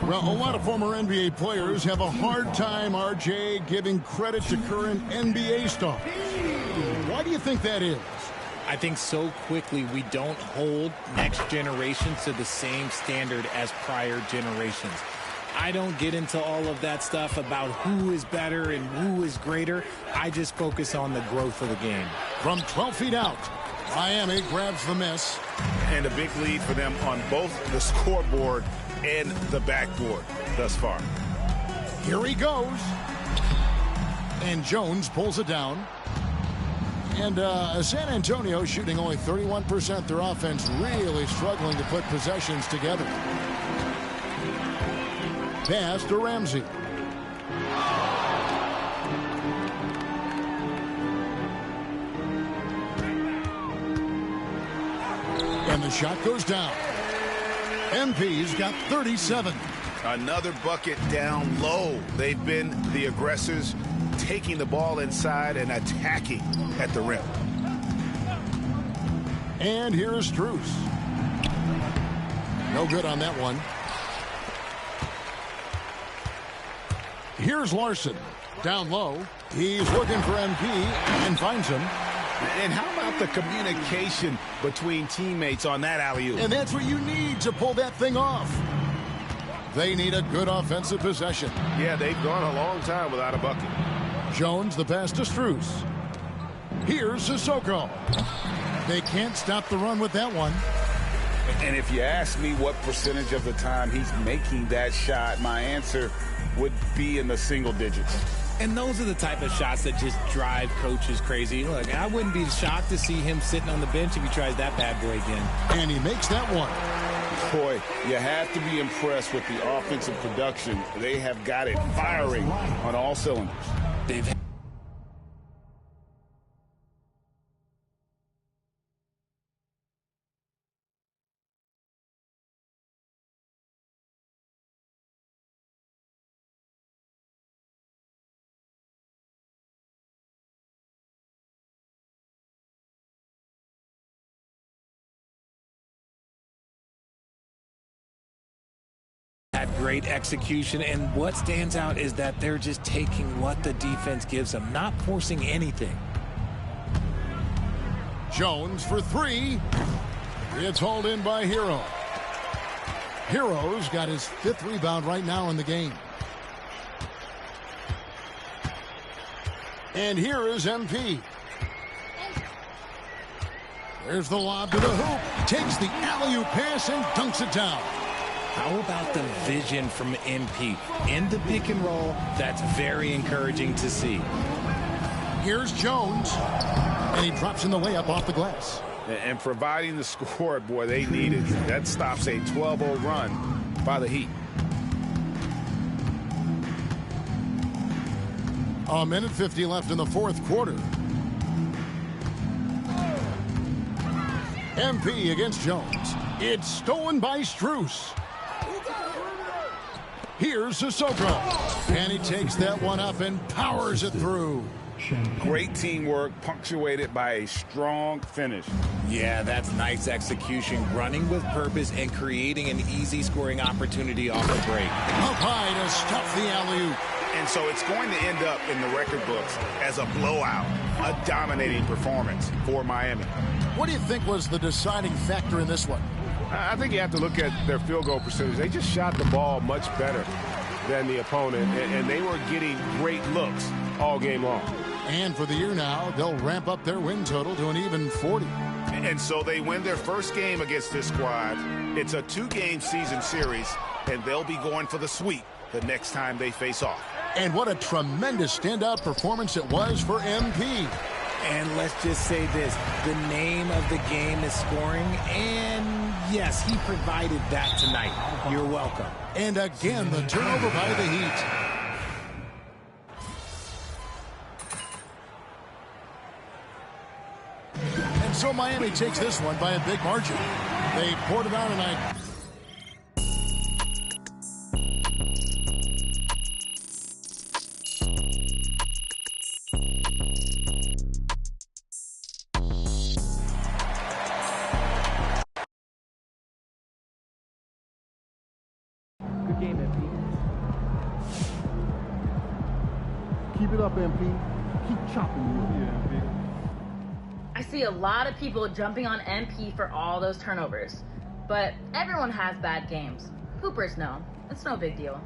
Well, a lot of former NBA players have a hard time, RJ, giving credit to current NBA stars. Why do you think that is? I think so quickly we don't hold next generations to the same standard as prior generations. I don't get into all of that stuff about who is better and who is greater. I just focus on the growth of the game. From 12 feet out, Miami grabs the miss. And a big lead for them on both the scoreboard and the backboard thus far. Here he goes. And Jones pulls it down. And San Antonio shooting only 31%. Their offense really struggling to put possessions together. Pass to Ramsey. And the shot goes down. MP's got 37. Another bucket down low. They've been the aggressors, taking the ball inside and attacking at the rim. And here's Strus. No good on that one. Here's Larson. Down low. He's looking for MP and finds him. And how about the communication between teammates on that alley-oop? And that's what you need to pull that thing off. They need a good offensive possession. Yeah, they've gone a long time without a bucket. Jones, the pass to Strus. Here's Sissoko. They can't stop the run with that one. And if you ask me what percentage of the time he's making that shot, my answer would be in the single digits. And those are the type of shots that just drive coaches crazy. Look, I wouldn't be shocked to see him sitting on the bench if he tries that bad boy again. And he makes that one. Boy, you have to be impressed with the offensive production. They have got it firing on all cylinders. They've great execution, and what stands out is that they're just taking what the defense gives them, not forcing anything. Jones for 3. It's hauled in by Hero. Hero's got his 5th rebound right now in the game. And here is MP. There's the lob to the hoop. Takes the alley-oop pass and dunks it down. How about the vision from MP? In the pick and roll, that's very encouraging to see. Here's Jones. And he drops in the layup off the glass. And providing the scoreboard they needed. That stops a 12-0 run by the Heat. A minute 50 left in the 4th quarter. MP against Jones. It's stolen by Strus. Here's Sissoko. And he takes that one up and powers it through. Great teamwork, punctuated by a strong finish. Yeah, that's nice execution, running with purpose and creating an easy scoring opportunity off the break. Up high to stuff the alley-oop. And so it's going to end up in the record books as a blowout, a dominating performance for Miami. What do you think was the deciding factor in this one? I think you have to look at their field goal percentage. They just shot the ball much better than the opponent, and they were getting great looks all game long. And for the year now, they'll ramp up their win total to an even 40. And so they win their first game against this squad. It's a 2-game season series, and they'll be going for the sweep the next time they face off. And what a tremendous standout performance it was for MP. And let's just say this, the name of the game is scoring, and yes, he provided that tonight. You're welcome. And again, the turnover by the Heat. And so Miami takes this one by a big margin. They poured it on tonight. Good game, MP. Keep it up, MP. Keep chopping you. Yeah, MP. I see a lot of people jumping on MP for all those turnovers. But everyone has bad games. Hoopers know. It's no big deal.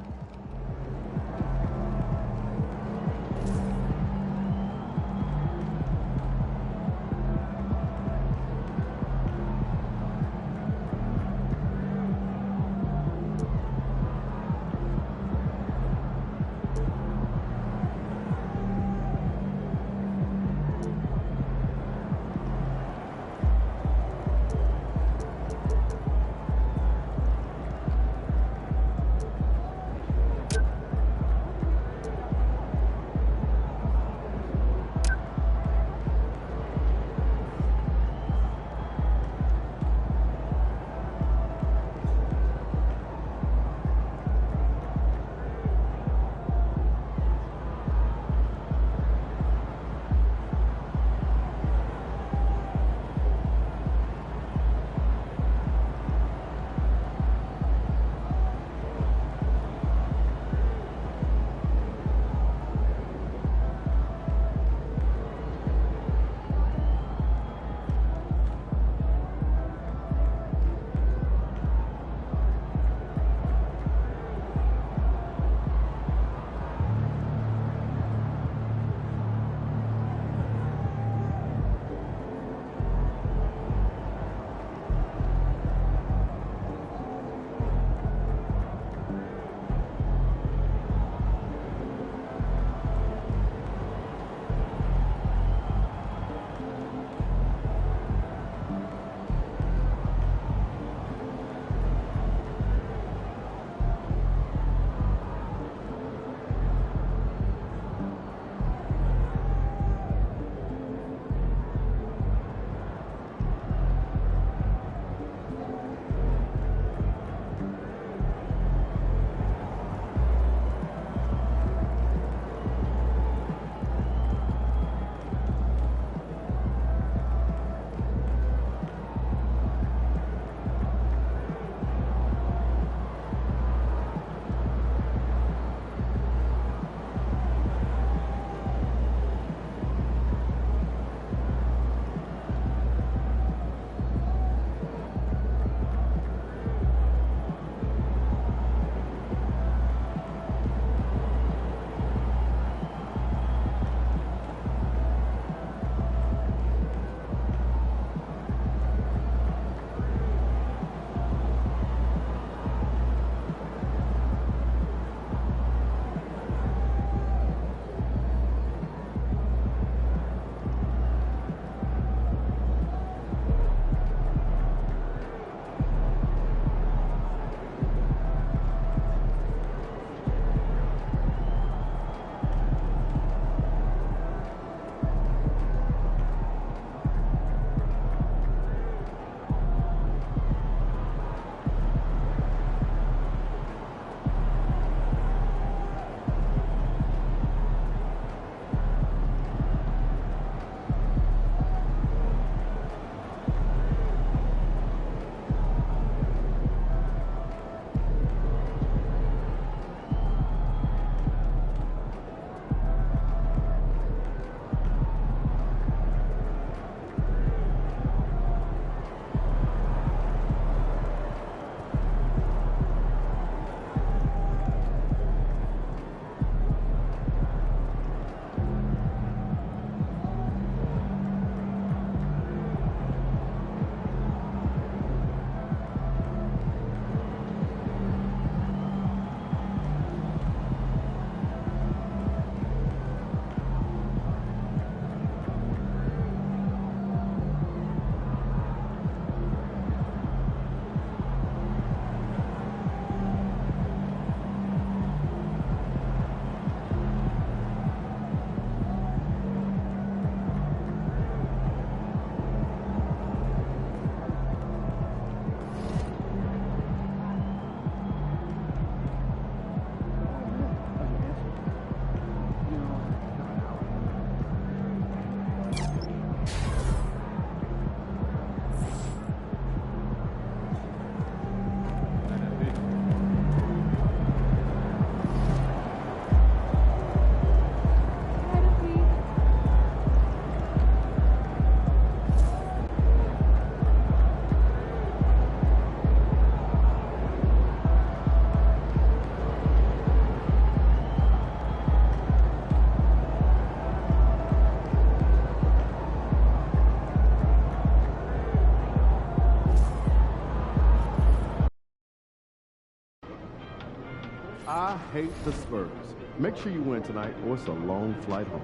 I hate the Spurs. Make sure you win tonight, or it's a long flight home.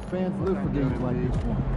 Fans live for games like this one.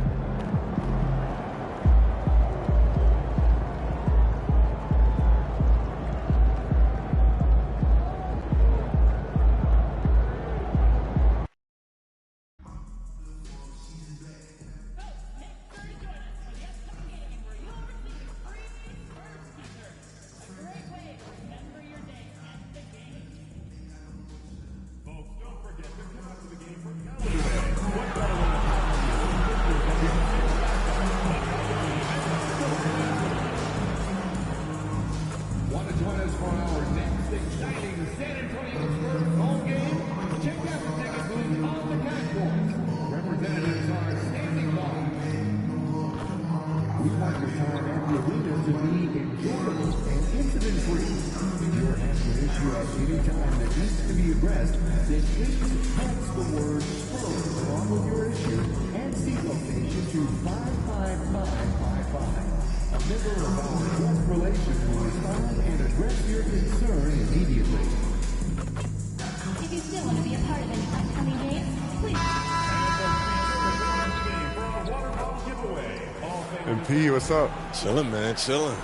MP, what's up? Chilling, man, chilling.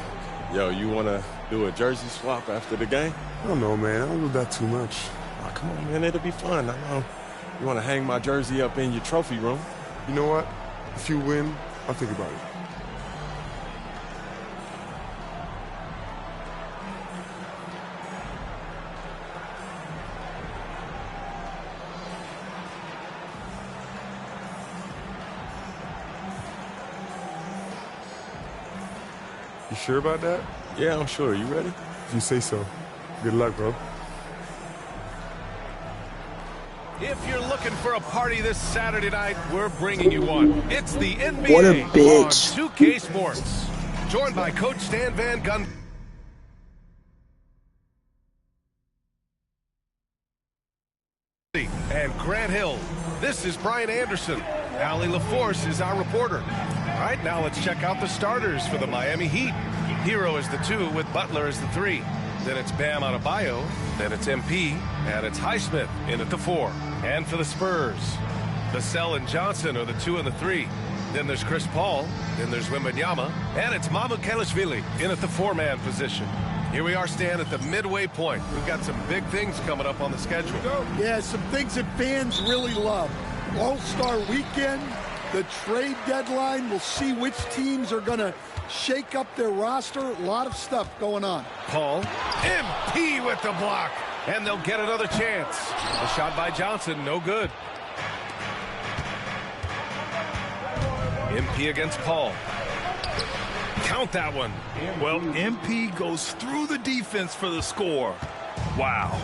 Yo, you want to do a jersey swap after the game? I don't know, man. I don't do that too much. Oh, come on, man. It'll be fun. I know. You want to hang my jersey up in your trophy room? You know what? If you win, I'll think about it. You sure about that? Yeah, I'm sure. You ready? If you say so. Good luck, bro. If you're looking for a party this Saturday night, we're bringing you one. It's the NBA What a bitch. on 2K Sports. Joined by Coach Stan Van Gundy and Grant Hill. This is Brian Anderson. Allie LaForce is our reporter. All right, now let's check out the starters for the Miami Heat. Hero is the 2 with Butler as the 3. Then it's Bam Adebayo. Then it's MP. And it's Highsmith in at the 4. And for the Spurs, Vassell and Johnson are the 2 and the 3. Then there's Chris Paul. Then there's Wembanyama. And it's Mamukelashvili in at the 4-man position. Here we are, Stan, at the midway point. We've got some big things coming up on the schedule. Yeah, some things that fans really love. All-Star Weekend, the trade deadline. We'll see which teams are going to shake up their roster. A lot of stuff going on. Paul, MP with the block, and they'll get another chance. The shot by Johnson, no good. MP against Paul. Count that one. Well, MP goes through the defense for the score. Wow.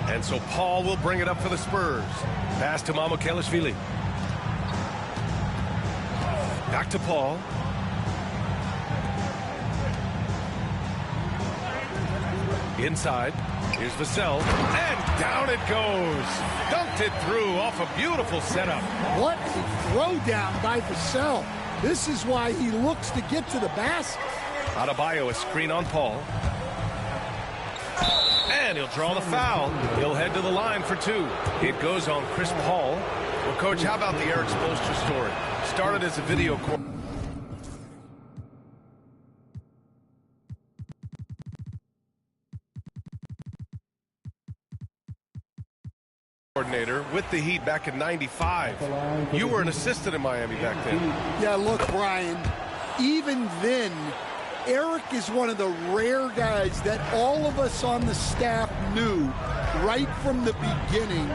And so Paul will bring it up for the Spurs. Pass to Mamukelashvili. Back to Paul. Inside. Here's Vassell. And down it goes. Dunked it through off a beautiful setup. What a throwdown by Vassell. This is why he looks to get to the basket. Adebayo, a screen on Paul. And he'll draw the foul. He'll head to the line for 2. It goes on Chris Paul. Well, Coach, how about the Eric Spoelstra story? Started as a video coordinator with the Heat back in '95. You were an assistant in Miami back then. Yeah, look, Brian, even then, Eric is one of the rare guys that all of us on the staff knew right from the beginning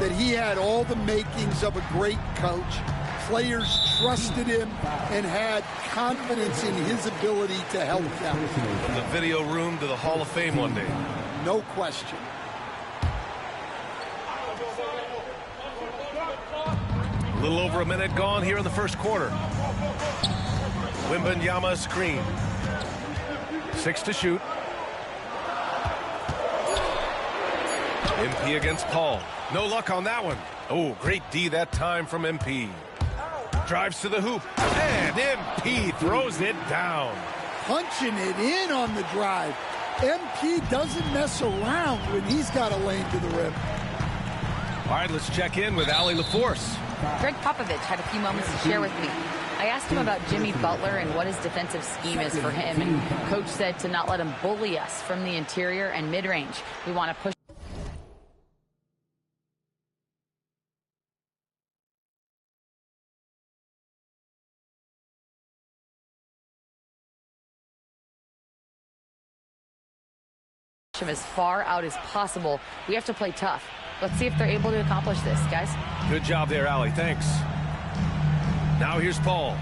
that he had all the makings of a great coach. Players trusted him and had confidence in his ability to help them. From the video room to the Hall of Fame one day. No question. A little over a minute gone here in the first quarter. Wembanyama screen. 6 to shoot. MP against Paul. No luck on that one. Oh, great D that time from MP. Drives to the hoop. And MP throws it down. Punching it in on the drive. MP doesn't mess around when he's got a lane to the rim. All right, let's check in with Allie LaForce. Greg Popovich had a few moments to share with me. I asked him about Jimmy Butler and what his defensive scheme is for him, and Coach said to not let him bully us from the interior and mid-range. We want to push. Him as far out as possible. We have to play tough. Let's see if they're able to accomplish this, guys. Good job there, Allie. Thanks. Now here's Paul,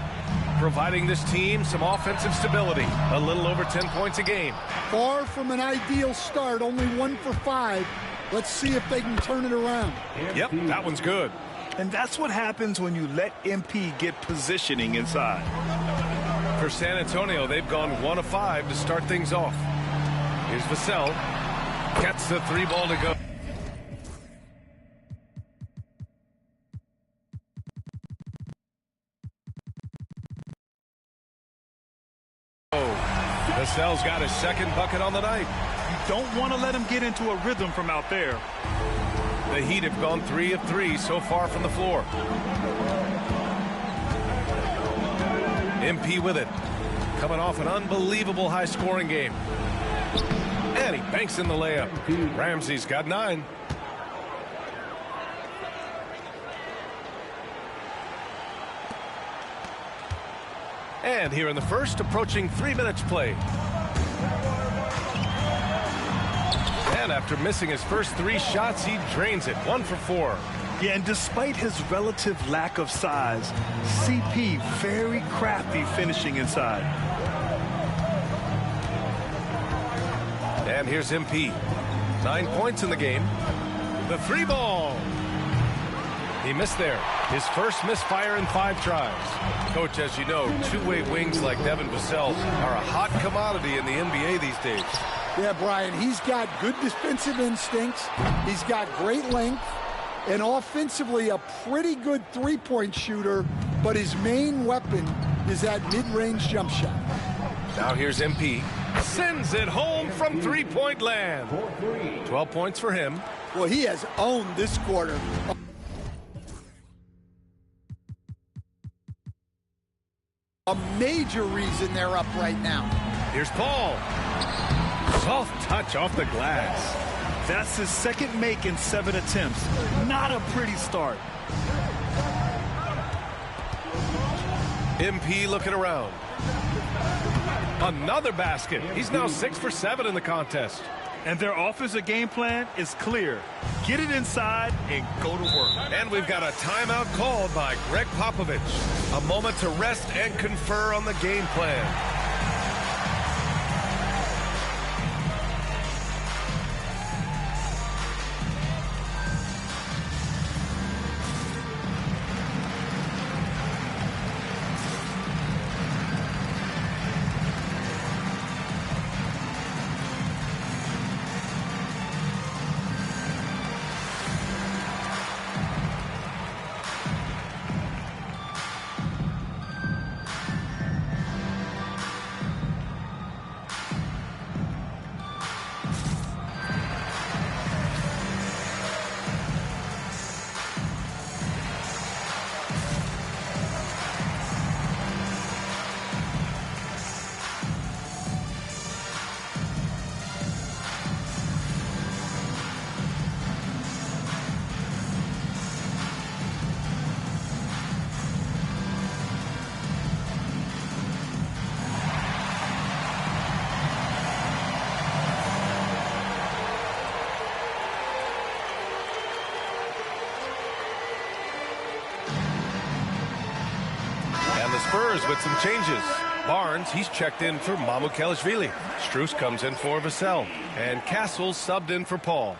providing this team some offensive stability. A little over 10 points a game. Far from an ideal start, only 1 for 5. Let's see if they can turn it around. Yep, that one's good. And that's what happens when you let MP get positioning inside. For San Antonio, they've gone 1 of 5 to start things off. Here's Vassell. Gets the 3 ball to go. Vassell's got his second bucket on the night. You don't want to let him get into a rhythm from out there. The Heat have gone 3 of 3 so far from the floor. MP with it. Coming off an unbelievable high-scoring game. And he banks in the layup. Ramsey's got 9. And here in the first, approaching 3 minutes played. And after missing his first 3 shots, he drains it. 1 for 4. Yeah, and despite his relative lack of size, CP very crafty finishing inside. And here's MP. 9 points in the game. The 3 ball. He missed there. His first misfire in 5 tries. Coach, as you know, two-way wings like Devin Vassell are a hot commodity in the NBA these days. Yeah, Brian, he's got good defensive instincts. He's got great length. And offensively, a pretty good three-point shooter. But his main weapon is that mid-range jump shot. Now here's MP. Sends it home from three-point land. 12 points for him. Well, he has owned this quarter. A major reason they're up right now. Here's Paul. Soft touch off the glass. That's his second make in 7 attempts. Not a pretty start. MP looking around. Another basket. He's now 6 for 7 in the contest. And their offensive game plan is clear. Get it inside and go to work. And we've got a timeout called by Greg Popovich. A moment to rest and confer on the game plan. Spurs with some changes. Barnes, he's checked in for Mamukelashvili. Strus comes in for Vassell. And Castle subbed in for Paul.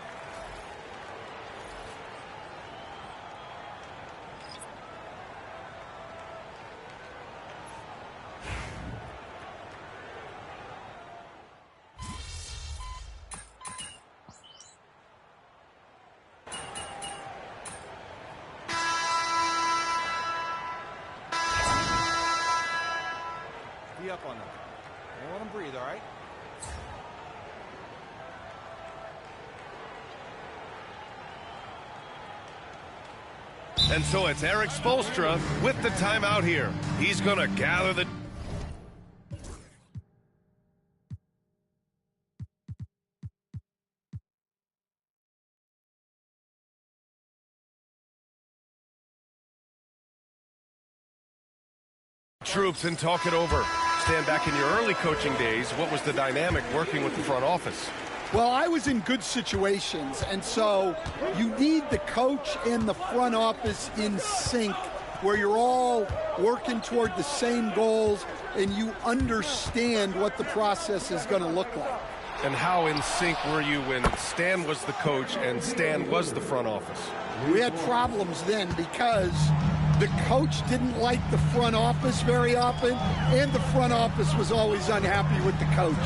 up on them. Don't let them breathe, all right? And so it's Erik Spoelstra with the timeout here. He's going to gather the troops and talk it over. Stand back in your early coaching days. What was the dynamic working with the front office? Well, I was in good situations, and so you need the coach and the front office in sync where you're all working toward the same goals and you understand what the process is going to look like. And how in sync were you when Stan was the coach and Stan was the front office? We had problems then because the coach didn't like the front office very often, and the front office was always unhappy with the coach.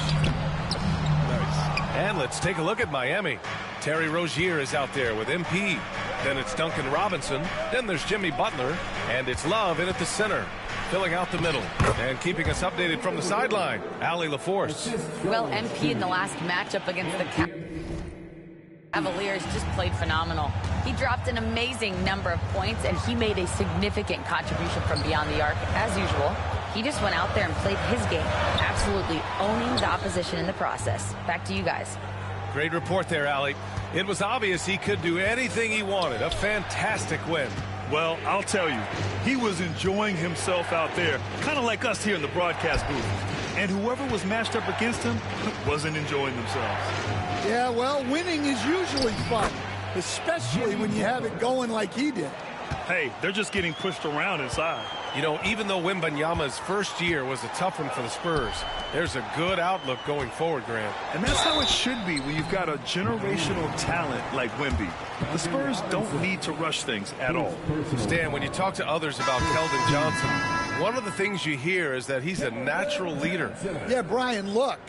And let's take a look at Miami. Terry Rozier is out there with MP. Then it's Duncan Robinson. Then there's Jimmy Butler. And it's Love in at the center, filling out the middle. And keeping us updated from the sideline, Allie LaForce. Well, MP in the last matchup against the Cavaliers just played phenomenal. He dropped an amazing number of points, and he made a significant contribution from beyond the arc, as usual. He just went out there and played his game, absolutely owning the opposition in the process. Back to you guys. Great report there, Allie. It was obvious he could do anything he wanted. A fantastic win. Well, I'll tell you, he was enjoying himself out there, kind of like us here in the broadcast booth. And whoever was matched up against him wasn't enjoying themselves. Yeah, well, winning is usually fun, especially when you have it going like he did. Hey, they're just getting pushed around inside. You know, even though Wembanyama's first year was a tough one for the Spurs, there's a good outlook going forward, Grant. And that's how it should be when you've got a generational talent like Wemby. The Spurs don't need to rush things at all. Stan, when you talk to others about Keldon Johnson, one of the things you hear is that he's a natural leader. Yeah, Brian, look,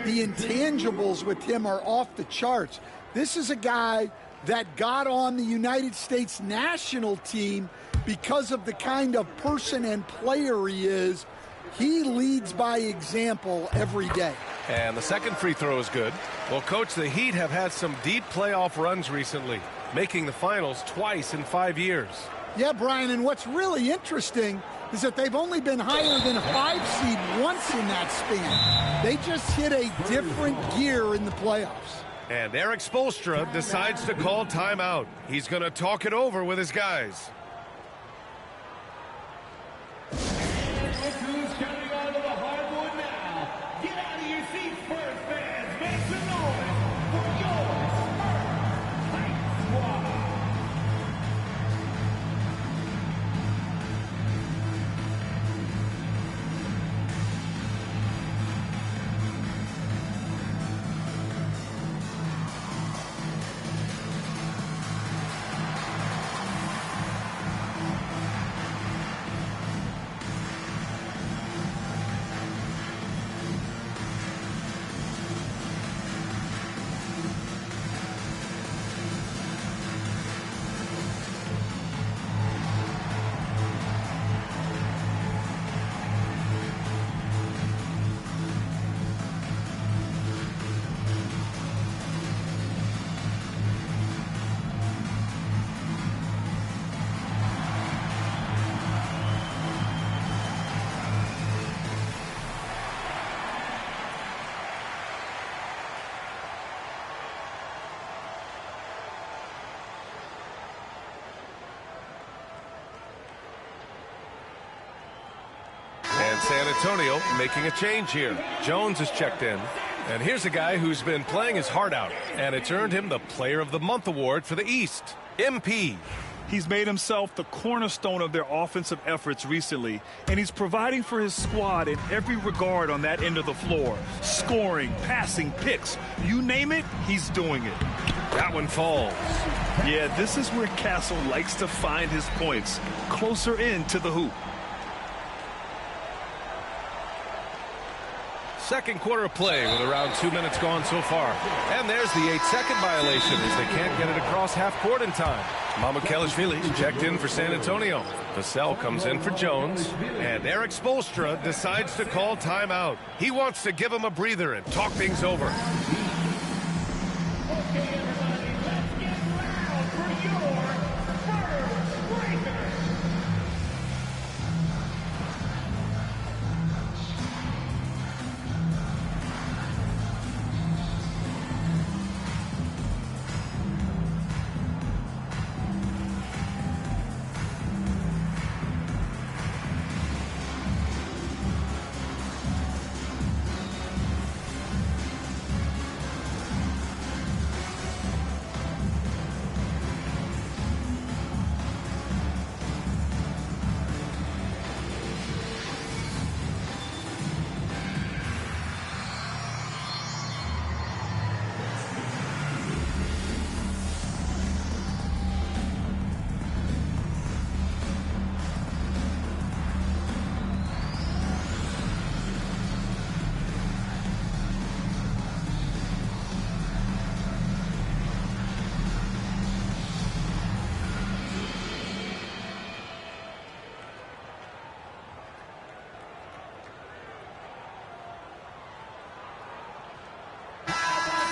the intangibles with him are off the charts. This is a guy that got on the United States national team because of the kind of person and player he is. He leads by example every day. And the second free throw is good. Well, Coach, the Heat have had some deep playoff runs recently, making the finals twice in 5 years. Yeah, Brian, and what's really interesting is that they've only been higher than a 5 seed once in that span. They just hit a different gear in the playoffs. And Erik Spoelstra decides to call timeout. He's going to talk it over with his guys. Look who's coming onto the hardwood now. Get out of your seats, Spurs fans. Make some noise for your Spurs Hype Squad. San Antonio making a change here. Jones is checked in. And here's a guy who's been playing his heart out, and it's earned him the Player of the Month award for the East. MP. He's made himself the cornerstone of their offensive efforts recently, and he's providing for his squad in every regard on that end of the floor. Scoring, passing, picks, you name it, he's doing it. That one falls. Yeah, this is where Castle likes to find his points, closer in to the hoop. second quarter of play with around 2 minutes gone so far. And there's the 8-second violation as they can't get it across half court in time. Mamukelashvili checked in for San Antonio. Vassell comes in for Jones. And Erik Spoelstra decides to call timeout. He wants to give him a breather and talk things over.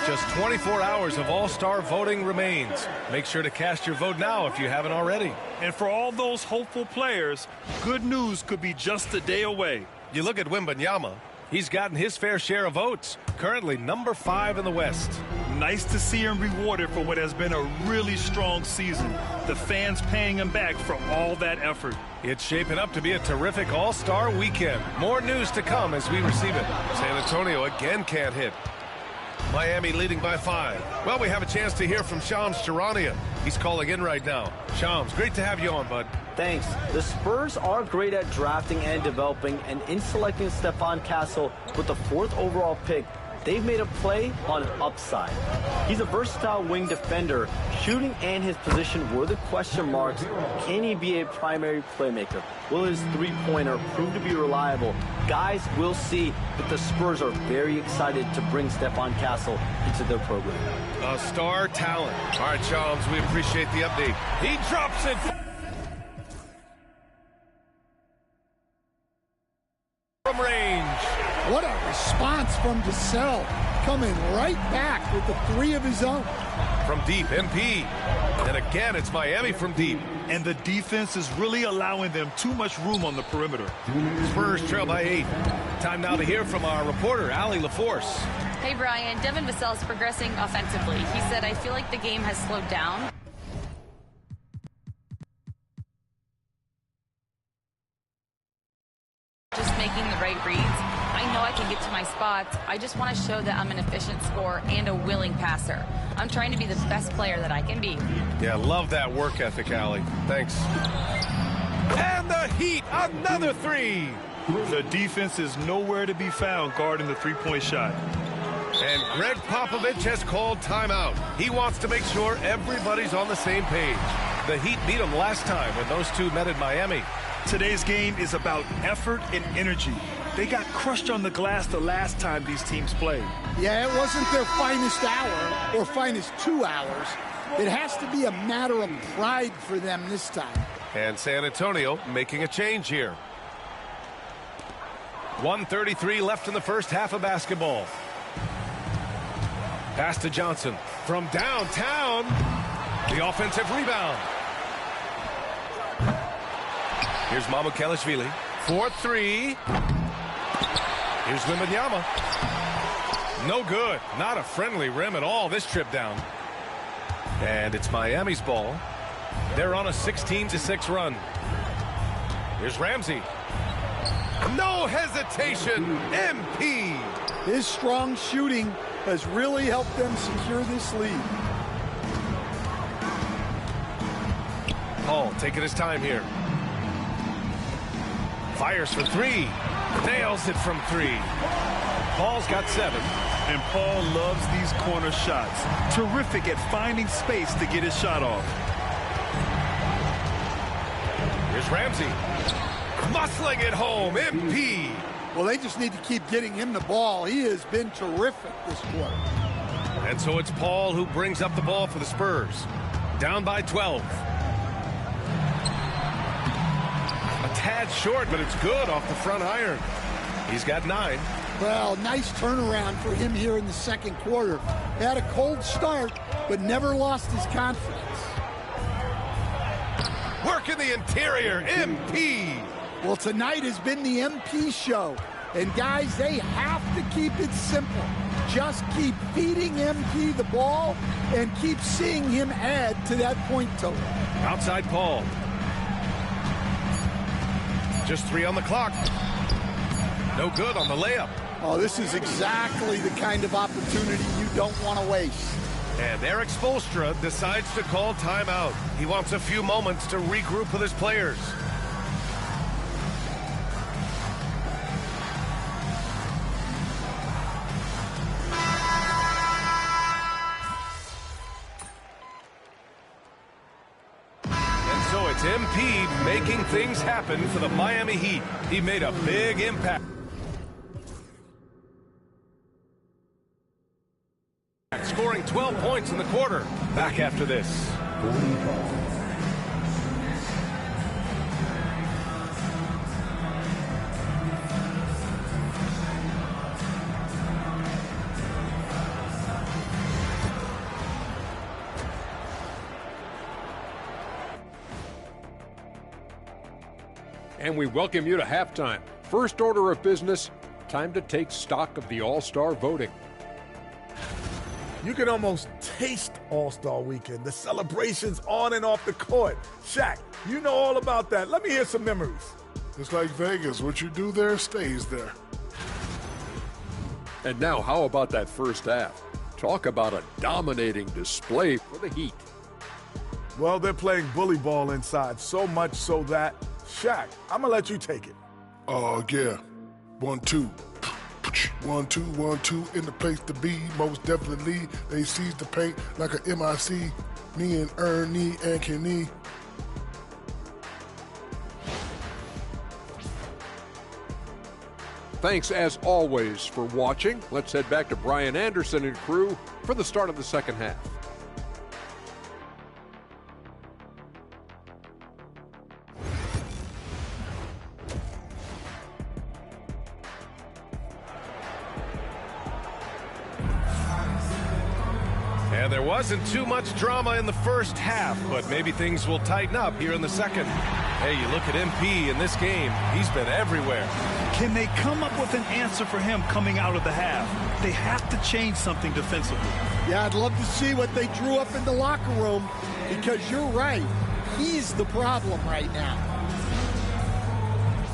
Just 24 hours of all-star voting remains. Make sure to cast your vote now if you haven't already. And for all those hopeful players, good news could be just a day away. You look at Wembanyama. He's gotten his fair share of votes. Currently number 5 in the West. Nice to see him rewarded for what has been a really strong season. The fans paying him back for all that effort. It's shaping up to be a terrific all-star weekend. More news to come as we receive it. San Antonio again can't hit. Miami leading by 5. Well, we have a chance to hear from Shams Charania. He's calling in right now. Shams, great to have you on, bud. Thanks. The Spurs are great at drafting and developing, and in selecting Stephon Castle with the 4th overall pick, they've made a play on upside. He's a versatile wing defender. Shooting and his position were the question marks. Can he be a primary playmaker? Will his three-pointer prove to be reliable? Guys will see that the Spurs are very excited to bring Stephon Castle into their program. A star talent. All right, Shams, we appreciate the update. He drops it. From range. What a response from Vassell, coming right back with the 3 of his own. From deep, MP. And again, it's Miami from deep. And the defense is really allowing them too much room on the perimeter. Spurs trail by 8. Time now to hear from our reporter, Allie LaForce. Hey, Brian. Devin Vassell is progressing offensively. He said, I feel like the game has slowed down. Just making the right reads. I know I can get to my spots. I just want to show that I'm an efficient scorer and a willing passer. I'm trying to be the best player that I can be. Yeah, love that work ethic, Allie. Thanks. And the Heat, another 3. The defense is nowhere to be found guarding the three-point shot. And Greg Popovich has called timeout. He wants to make sure everybody's on the same page. The Heat beat them last time when those two met in Miami. Today's game is about effort and energy. They got crushed on the glass the last time these teams played. Yeah, it wasn't their finest hour or finest 2 hours. It has to be a matter of pride for them this time. And San Antonio making a change here. 1:33 left in the first half of basketball. Pass to Johnson from downtown. The offensive rebound. Here's Mamukelashvili. 4-3. Here's Wembanyama. No good. Not a friendly rim at all this trip down. And it's Miami's ball. They're on a 16-6 run. Here's Ramsey. No hesitation. MP. His strong shooting has really helped them secure this lead. Paul taking his time here. Fires for 3. Nails it from 3. Paul's got 7. And Paul loves these corner shots. Terrific at finding space to get his shot off. Here's Ramsey. Muscling it home. MP. Well, they just need to keep getting him the ball. He has been terrific this quarter. And so it's Paul who brings up the ball for the Spurs. Down by 12. A tad short, but it's good off the front iron. He's got 9. Well, nice turnaround for him here in the second quarter. Had a cold start, but never lost his confidence. Work in the interior, MP. Well, tonight has been the MP show. And, guys, they have to keep it simple. Just keep feeding MP the ball and keep seeing him add to that point total. Outside Paul. Just 3 on the clock. No good on the layup. Oh, this is exactly the kind of opportunity you don't want to waste. And Erik Spoelstra decides to call timeout. He wants a few moments to regroup with his players. And so it's MP making things happen for the Miami Heat. He made a big impact. Scoring 12 points in the quarter. Back after this. And we welcome you to halftime. First order of business, time to take stock of the All-Star voting. You can almost taste All-Star Weekend, the celebrations on and off the court. Shaq, you know all about that. Let me hear some memories. It's like Vegas. What you do there stays there. And now, how about that first half? Talk about a dominating display for the Heat. Well, they're playing bully ball inside, so much so that, Shaq, I'm going to let you take it. Oh, yeah. 1-2. 1-2, 1-2 in the place to be. Most definitely, they seize the paint like a MIC. Me and Ernie and Kenny. Thanks, as always, for watching. Let's head back to Brian Anderson and crew for the start of the second half. And there wasn't too much drama in the first half, but maybe things will tighten up here in the second. Hey, you look at MP in this game, he's been everywhere. Can they come up with an answer for him coming out of the half? They have to change something defensively. Yeah, I'd love to see what they drew up in the locker room, because you're right. He's the problem right now.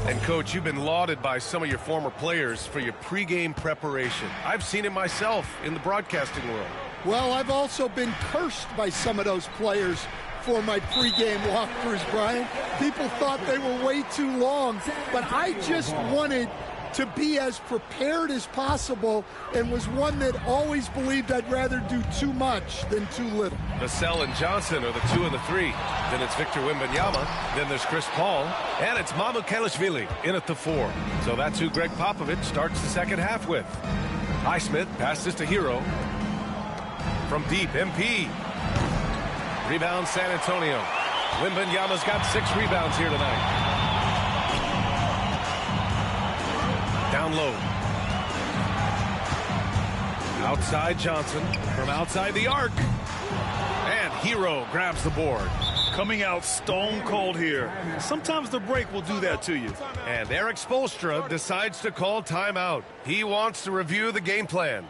And, Coach, you've been lauded by some of your former players for your pregame preparation. I've seen it myself in the broadcasting world. Well, I've also been cursed by some of those players for my pregame walkthroughs, Brian. People thought they were way too long, but I just wanted to be as prepared as possible and was one that always believed I'd rather do too much than too little. Vassell and Johnson are the 2 and the 3. Then it's Victor Wembanyama. Then there's Chris Paul. And it's Mamu Kelishvili in at the 4. So that's who Greg Popovich starts the second half with. Highsmith passes to Hero. From deep, MP. Rebound, San Antonio. Wembanyama's got 6 rebounds here tonight. Down low. Outside Johnson. From outside the arc. And Hero grabs the board. Coming out stone cold here. Sometimes the break will do that to you. And Erik Spoelstra decides to call timeout. He wants to review the game plan.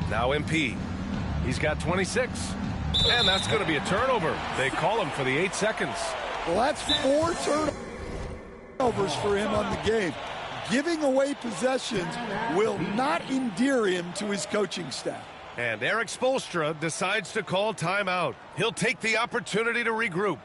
Now MP. He's got 26. And that's going to be a turnover. They call him for the 8 seconds. Well, that's 4 turnovers for him on the game. Giving away possessions will not endear him to his coaching staff. And Erik Spoelstra decides to call timeout. He'll take the opportunity to regroup.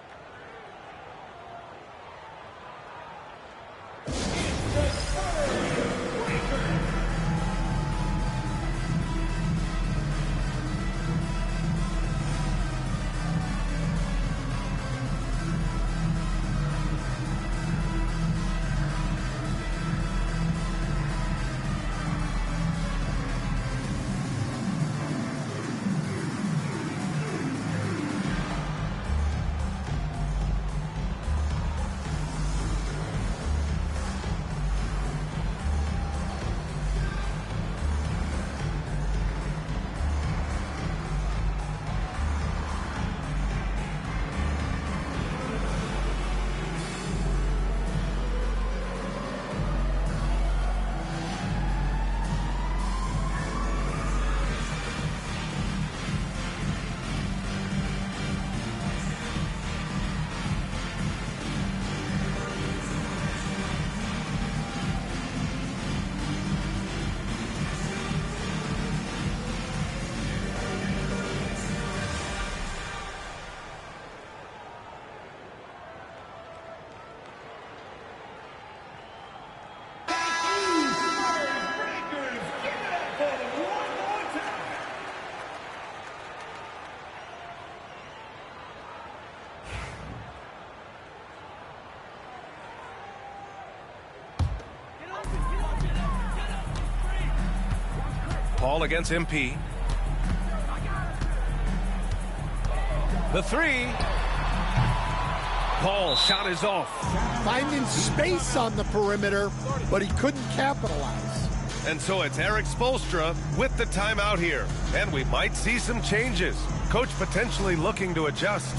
Paul against MP. The 3. Paul shot is off. Finding space on the perimeter, but he couldn't capitalize. And so it's Erik Spoelstra with the timeout here. And we might see some changes. Coach potentially looking to adjust.